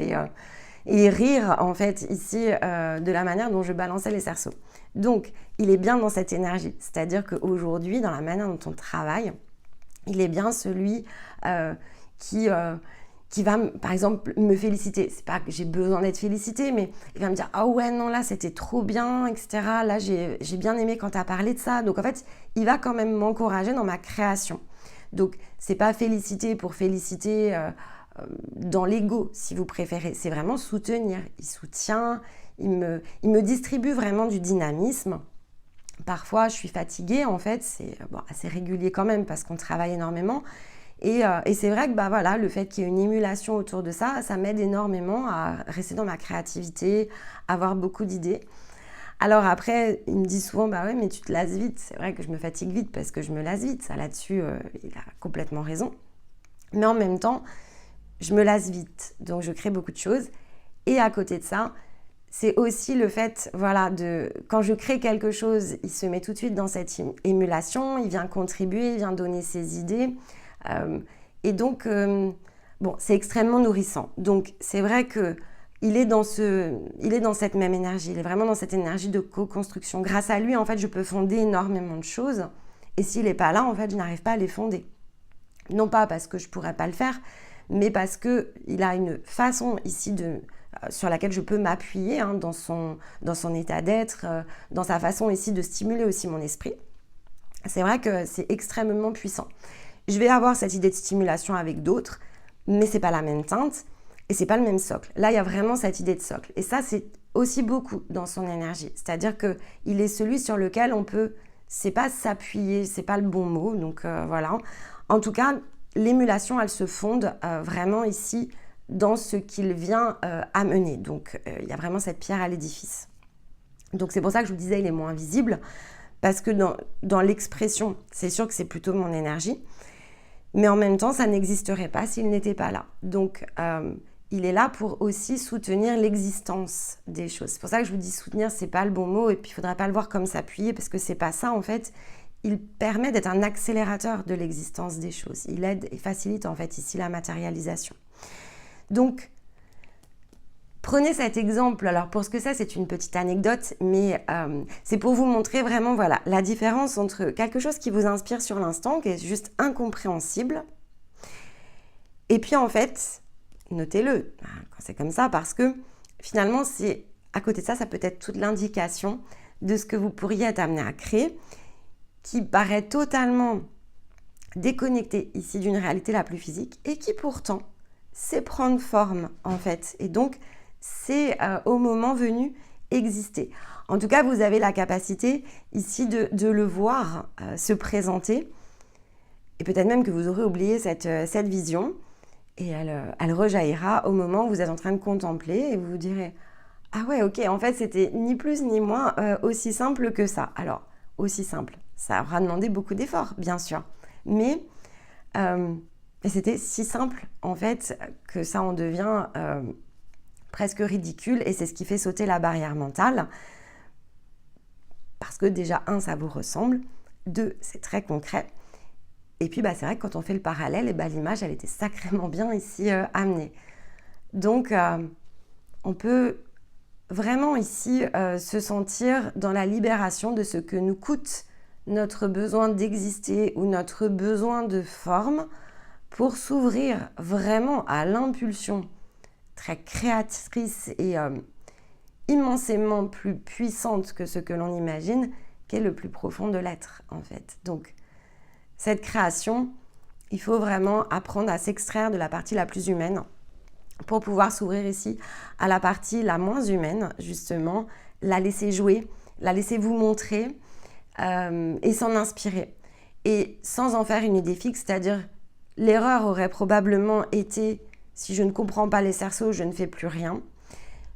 [SPEAKER 1] et rire en fait ici de la manière dont je balançais les cerceaux. Donc il est bien dans cette énergie, c'est-à-dire qu'aujourd'hui dans la manière dont on travaille, il est bien celui qui va, par exemple, me féliciter. C'est pas que j'ai besoin d'être félicité, mais il va me dire « Ah ouais, non, là, c'était trop bien, etc. Là, j'ai bien aimé quand tu as parlé de ça. » Donc, en fait, il va quand même m'encourager dans ma création. Donc, c'est pas féliciter pour féliciter dans l'ego, si vous préférez. C'est vraiment soutenir. Il soutient, il me distribue vraiment du dynamisme. Parfois, je suis fatiguée, en fait. C'est assez régulier quand même parce qu'on travaille énormément. Et c'est vrai que voilà, le fait qu'il y ait une émulation autour de ça, ça m'aide énormément à rester dans ma créativité, à avoir beaucoup d'idées. Alors après, il me dit souvent, ouais, mais tu te lasses vite. C'est vrai que je me fatigue vite parce que je me lasse vite. Ça, là-dessus, il a complètement raison. Mais en même temps, je me lasse vite. Donc, je crée beaucoup de choses. Et à côté de ça, c'est aussi le fait, voilà, quand je crée quelque chose, il se met tout de suite dans cette émulation, il vient contribuer, il vient donner ses idées. Et donc, c'est extrêmement nourrissant. Donc, c'est vrai qu'il est dans cette même énergie. Il est vraiment dans cette énergie de co-construction. Grâce à lui, en fait, je peux fonder énormément de choses. Et s'il n'est pas là, en fait, je n'arrive pas à les fonder. Non pas parce que je ne pourrais pas le faire, mais parce qu'il a une façon ici sur laquelle je peux m'appuyer dans son état d'être, dans sa façon ici de stimuler aussi mon esprit. C'est vrai que c'est extrêmement puissant. Je vais avoir cette idée de stimulation avec d'autres, mais c'est pas la même teinte et c'est pas le même socle. Là, il y a vraiment cette idée de socle. Et ça, c'est aussi beaucoup dans son énergie. C'est-à-dire qu'il est celui sur lequel on peut, c'est pas s'appuyer, c'est pas le bon mot, donc voilà. En tout cas, l'émulation, elle se fonde vraiment ici dans ce qu'il vient amener. Donc, il y a vraiment cette pierre à l'édifice. Donc, c'est pour ça que je vous disais, il est moins visible, parce que dans l'expression, c'est sûr que c'est plutôt mon énergie. Mais en même temps, ça n'existerait pas s'il n'était pas là. Donc, il est là pour aussi soutenir l'existence des choses. C'est pour ça que je vous dis soutenir, c'est pas le bon mot. Et puis, il faudra pas le voir comme s'appuyer parce que c'est pas ça, en fait. Il permet d'être un accélérateur de l'existence des choses. Il aide et facilite, en fait, ici la matérialisation. Donc, prenez cet exemple. Alors, pour ce que c'est une petite anecdote, mais c'est pour vous montrer vraiment, voilà, la différence entre quelque chose qui vous inspire sur l'instant, qui est juste incompréhensible, et puis en fait, notez-le quand c'est comme ça, parce que finalement, à côté de ça, ça peut être toute l'indication de ce que vous pourriez être amené à créer, qui paraît totalement déconnecté ici d'une réalité la plus physique, et qui pourtant sait prendre forme, en fait. Et donc, c'est au moment venu exister. En tout cas, vous avez la capacité ici de le voir se présenter et peut-être même que vous aurez oublié cette vision et elle rejaillira au moment où vous êtes en train de contempler et vous vous direz « Ah ouais, ok, en fait, c'était ni plus ni moins aussi simple que ça. » Alors, aussi simple, ça aura demandé beaucoup d'efforts, bien sûr, mais c'était si simple, en fait, que ça en devient presque ridicule et c'est ce qui fait sauter la barrière mentale parce que déjà, 1, ça vous ressemble, 2, c'est très concret et puis c'est vrai que quand on fait le parallèle, l'image, elle était sacrément bien ici amenée. Donc, on peut vraiment ici se sentir dans la libération de ce que nous coûte notre besoin d'exister ou notre besoin de forme pour s'ouvrir vraiment à l'impulsion très créatrice et immensément plus puissante que ce que l'on imagine, qui est le plus profond de l'être, en fait. Donc, cette création, il faut vraiment apprendre à s'extraire de la partie la plus humaine pour pouvoir s'ouvrir ici à la partie la moins humaine, justement, la laisser jouer, la laisser vous montrer et s'en inspirer. Et sans en faire une idée fixe, c'est-à-dire l'erreur aurait probablement été si je ne comprends pas les cerceaux, je ne fais plus rien.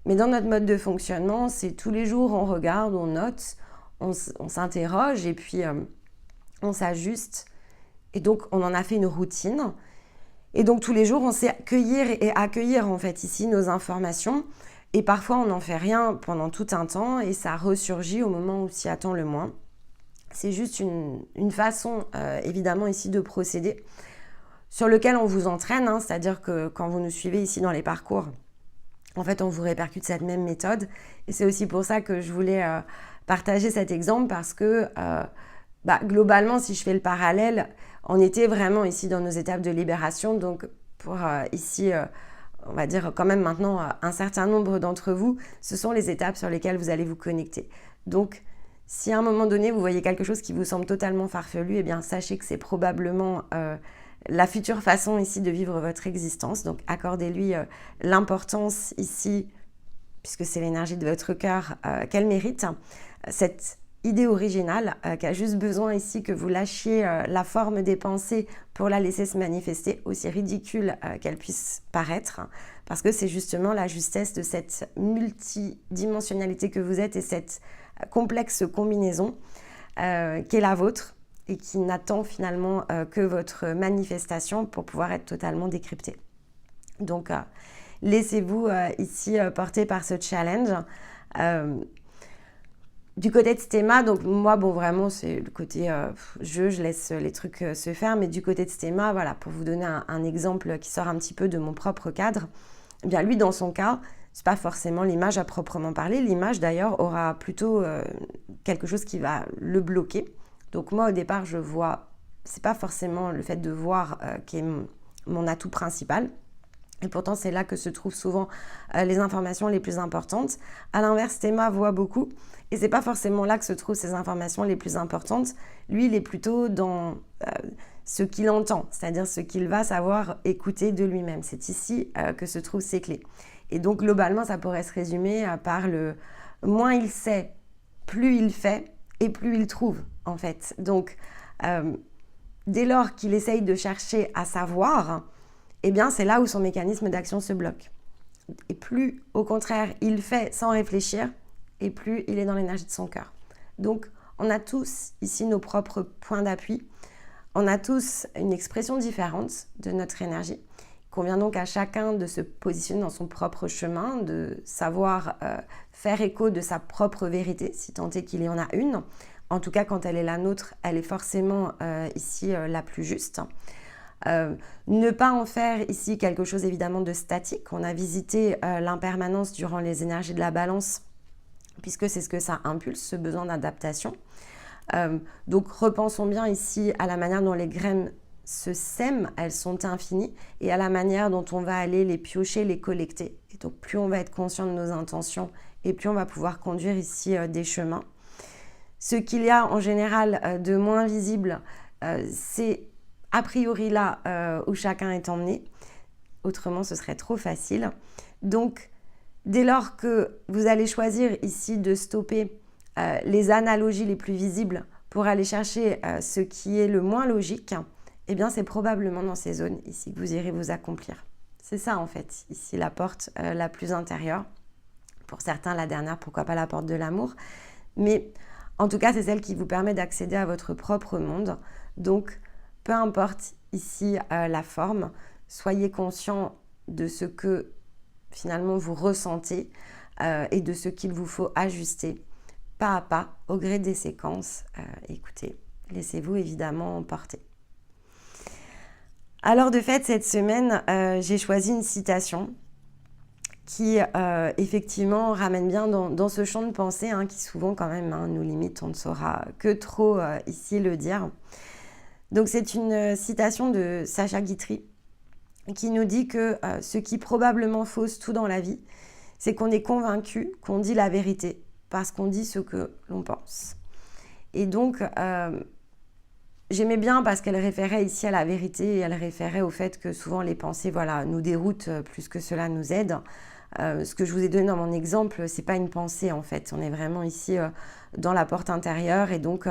[SPEAKER 1] Mais dans notre mode de fonctionnement, c'est tous les jours, on regarde, on note, on s'interroge et puis on s'ajuste. Et donc, on en a fait une routine. Et donc, tous les jours, on sait accueillir en fait ici nos informations. Et parfois, on n'en fait rien pendant tout un temps et ça ressurgit au moment où s'y attend le moins. C'est juste une façon, évidemment, ici de procéder sur lequel on vous entraîne. C'est-à-dire que quand vous nous suivez ici dans les parcours, en fait, on vous répercute cette même méthode. Et c'est aussi pour ça que je voulais partager cet exemple parce que globalement, si je fais le parallèle, on était vraiment ici dans nos étapes de libération. Donc, pour ici, on va dire quand même maintenant, un certain nombre d'entre vous, ce sont les étapes sur lesquelles vous allez vous connecter. Donc, si à un moment donné, vous voyez quelque chose qui vous semble totalement farfelu, eh bien, sachez que c'est probablement la future façon ici de vivre votre existence. Donc, accordez-lui l'importance ici, puisque c'est l'énergie de votre cœur qu'elle mérite. Cette idée originale qui a juste besoin ici que vous lâchiez la forme des pensées pour la laisser se manifester, aussi ridicule qu'elle puisse paraître, parce que c'est justement la justesse de cette multidimensionnalité que vous êtes et cette complexe combinaison qui est la vôtre et qui n'attend finalement que votre manifestation pour pouvoir être totalement décryptée. Donc, laissez-vous ici porter par ce challenge. Du côté de Stéma, donc moi, vraiment, c'est le côté je laisse les trucs se faire, mais du côté de Stéma, voilà, pour vous donner un exemple qui sort un petit peu de mon propre cadre, eh bien lui, dans son cas, c'est pas forcément l'image à proprement parler. L'image, d'ailleurs, aura plutôt quelque chose qui va le bloquer. Donc moi, au départ, je vois, c'est pas forcément le fait de voir qui est mon atout principal. Et pourtant, c'est là que se trouvent souvent les informations les plus importantes. À l'inverse, Stéma voit beaucoup. Et c'est pas forcément là que se trouvent ces informations les plus importantes. Lui, il est plutôt dans ce qu'il entend, c'est-à-dire ce qu'il va savoir écouter de lui-même. C'est ici que se trouvent ses clés. Et donc, globalement, ça pourrait se résumer par le moins il sait, plus il fait et plus il trouve, en fait. Donc, dès lors qu'il essaye de chercher à savoir, eh bien, c'est là où son mécanisme d'action se bloque. Et plus, au contraire, il fait sans réfléchir, et plus il est dans l'énergie de son cœur. Donc, on a tous ici nos propres points d'appui. On a tous une expression différente de notre énergie. Il convient donc à chacun de se positionner dans son propre chemin, de savoir faire écho de sa propre vérité, si tant est qu'il y en a une. En tout cas, quand elle est la nôtre, elle est forcément ici la plus juste. Ne pas en faire ici quelque chose évidemment de statique. On a visité l'impermanence durant les énergies de la balance, puisque c'est ce que ça impulse, ce besoin d'adaptation. Donc repensons bien ici à la manière dont les graines se sèment, elles sont infinies, et à la manière dont on va aller les piocher, les collecter. Et donc plus on va être conscient de nos intentions, et plus on va pouvoir conduire ici des chemins. Ce qu'il y a en général de moins visible, c'est a priori là où chacun est emmené. Autrement, ce serait trop facile. Donc, dès lors que vous allez choisir ici de stopper les analogies les plus visibles pour aller chercher ce qui est le moins logique, eh bien, c'est probablement dans ces zones ici que vous irez vous accomplir. C'est ça, en fait, ici, la porte la plus intérieure. Pour certains, la dernière, pourquoi pas la porte de l'amour. Mais en tout cas, c'est celle qui vous permet d'accéder à votre propre monde. Donc, peu importe ici la forme, soyez conscient de ce que finalement vous ressentez et de ce qu'il vous faut ajuster pas à pas au gré des séquences. Écoutez, laissez-vous évidemment porter. Alors de fait, cette semaine, j'ai choisi une citation qui effectivement ramène bien dans ce champ de pensée qui souvent quand même nous limite, on ne saura que trop ici le dire. Donc c'est une citation de Sacha Guitry qui nous dit que ce qui probablement fausse tout dans la vie, c'est qu'on est convaincu qu'on dit la vérité parce qu'on dit ce que l'on pense. Et donc, j'aimais bien parce qu'elle référait ici à la vérité et elle référait au fait que souvent les pensées nous déroutent plus que cela nous aide. Ce que je vous ai donné dans mon exemple, c'est pas une pensée en fait. On est vraiment ici dans la porte intérieure et donc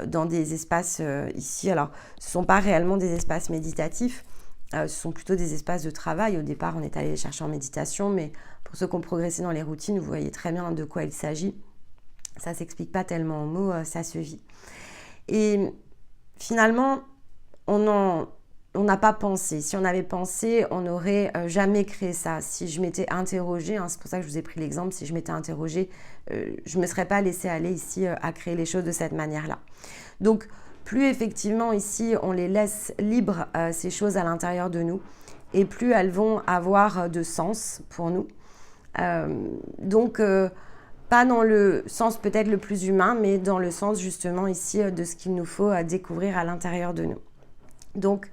[SPEAKER 1] dans des espaces ici. Alors, ce ne sont pas réellement des espaces méditatifs. Ce sont plutôt des espaces de travail. Au départ, on est allé les chercher en méditation, mais pour ceux qui ont progressé dans les routines, vous voyez très bien de quoi il s'agit. Ça ne s'explique pas tellement en mots, ça se vit. Et finalement, on n'a pas pensé. Si on avait pensé, on n'aurait jamais créé ça. Si je m'étais interrogée, c'est pour ça que je vous ai pris l'exemple, si je m'étais interrogée, je ne me serais pas laissée aller ici à créer les choses de cette manière-là. Donc, plus effectivement ici, on les laisse libres, ces choses à l'intérieur de nous, et plus elles vont avoir de sens pour nous. Donc, pas dans le sens peut-être le plus humain, mais dans le sens justement ici de ce qu'il nous faut découvrir à l'intérieur de nous. Donc,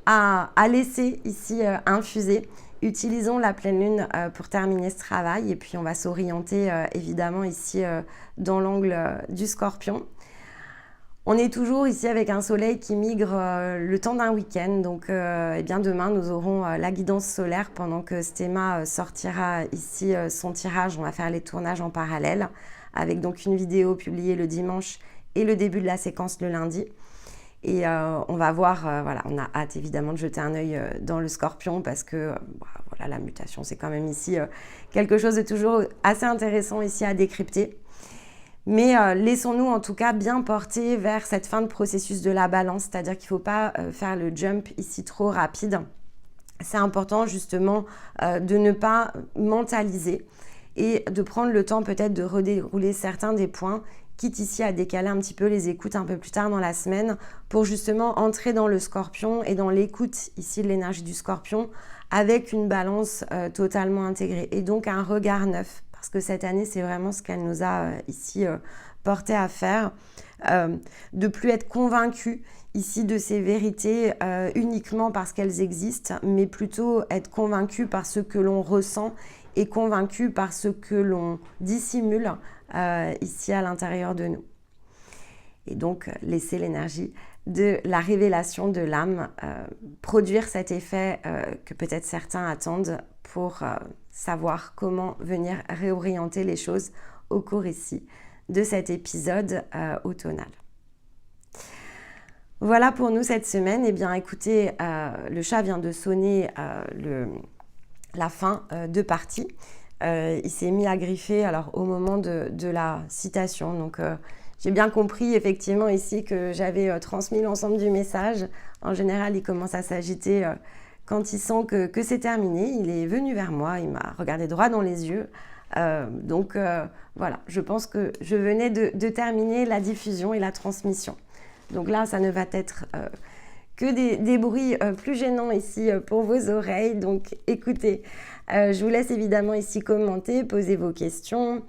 [SPEAKER 1] à laisser ici infuser. Utilisons la pleine lune pour terminer ce travail et puis on va s'orienter évidemment ici dans l'angle du Scorpion. On est toujours ici avec un soleil qui migre le temps d'un week-end, donc eh bien demain nous aurons la guidance solaire pendant que Stéma sortira ici son tirage. On va faire les tournages en parallèle avec donc une vidéo publiée le dimanche et le début de la séquence le lundi. Et on va voir, voilà, on a hâte évidemment de jeter un œil dans le Scorpion parce que voilà, la mutation c'est quand même ici quelque chose de toujours assez intéressant ici à décrypter. Mais laissons-nous en tout cas bien porter vers cette fin de processus de la balance, c'est-à-dire qu'il ne faut pas faire le jump ici trop rapide. C'est important justement de ne pas mentaliser et de prendre le temps peut-être de redérouler certains des points, quitte ici à décaler un petit peu les écoutes un peu plus tard dans la semaine pour justement entrer dans le Scorpion et dans l'écoute ici de l'énergie du Scorpion avec une balance totalement intégrée et donc un regard neuf. Parce que cette année, c'est vraiment ce qu'elle nous a ici porté à faire, de plus être convaincu ici de ces vérités uniquement parce qu'elles existent, mais plutôt être convaincu par ce que l'on ressent et convaincu par ce que l'on dissimule ici à l'intérieur de nous. Et donc, laisser l'énergie de la révélation de l'âme produire cet effet que peut-être certains attendent pour savoir comment venir réorienter les choses au cours ici de cet épisode automnal. Voilà pour nous cette semaine. Eh bien, écoutez, le chat vient de sonner la fin de partie. Il s'est mis à griffer alors, au moment de la citation. Donc, j'ai bien compris effectivement ici que j'avais transmis l'ensemble du message. En général, il commence à s'agiter quand il sent que c'est terminé. Il est venu vers moi, il m'a regardé droit dans les yeux. Donc voilà, je pense que je venais de terminer la diffusion et la transmission. Donc là, ça ne va être que des bruits plus gênants ici pour vos oreilles. Donc écoutez, je vous laisse évidemment ici commenter, poser vos questions.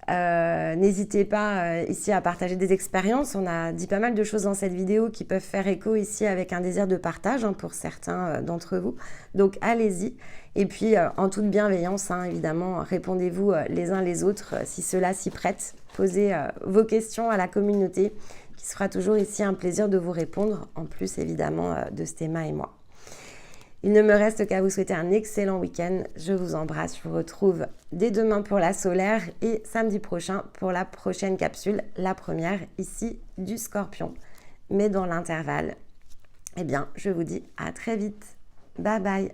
[SPEAKER 1] N'hésitez pas ici à partager des expériences. On a dit pas mal de choses dans cette vidéo qui peuvent faire écho ici avec un désir de partage pour certains d'entre vous. Donc allez-y. Et puis en toute bienveillance, évidemment, répondez-vous les uns les autres si cela s'y prête. Posez vos questions à la communauté qui se fera toujours ici un plaisir de vous répondre, en plus évidemment de Stéma et moi. Il ne me reste qu'à vous souhaiter un excellent week-end. Je vous embrasse. Je vous retrouve dès demain pour la solaire et samedi prochain pour la prochaine capsule, la première ici du Scorpion. Mais dans l'intervalle, eh bien, je vous dis à très vite. Bye bye.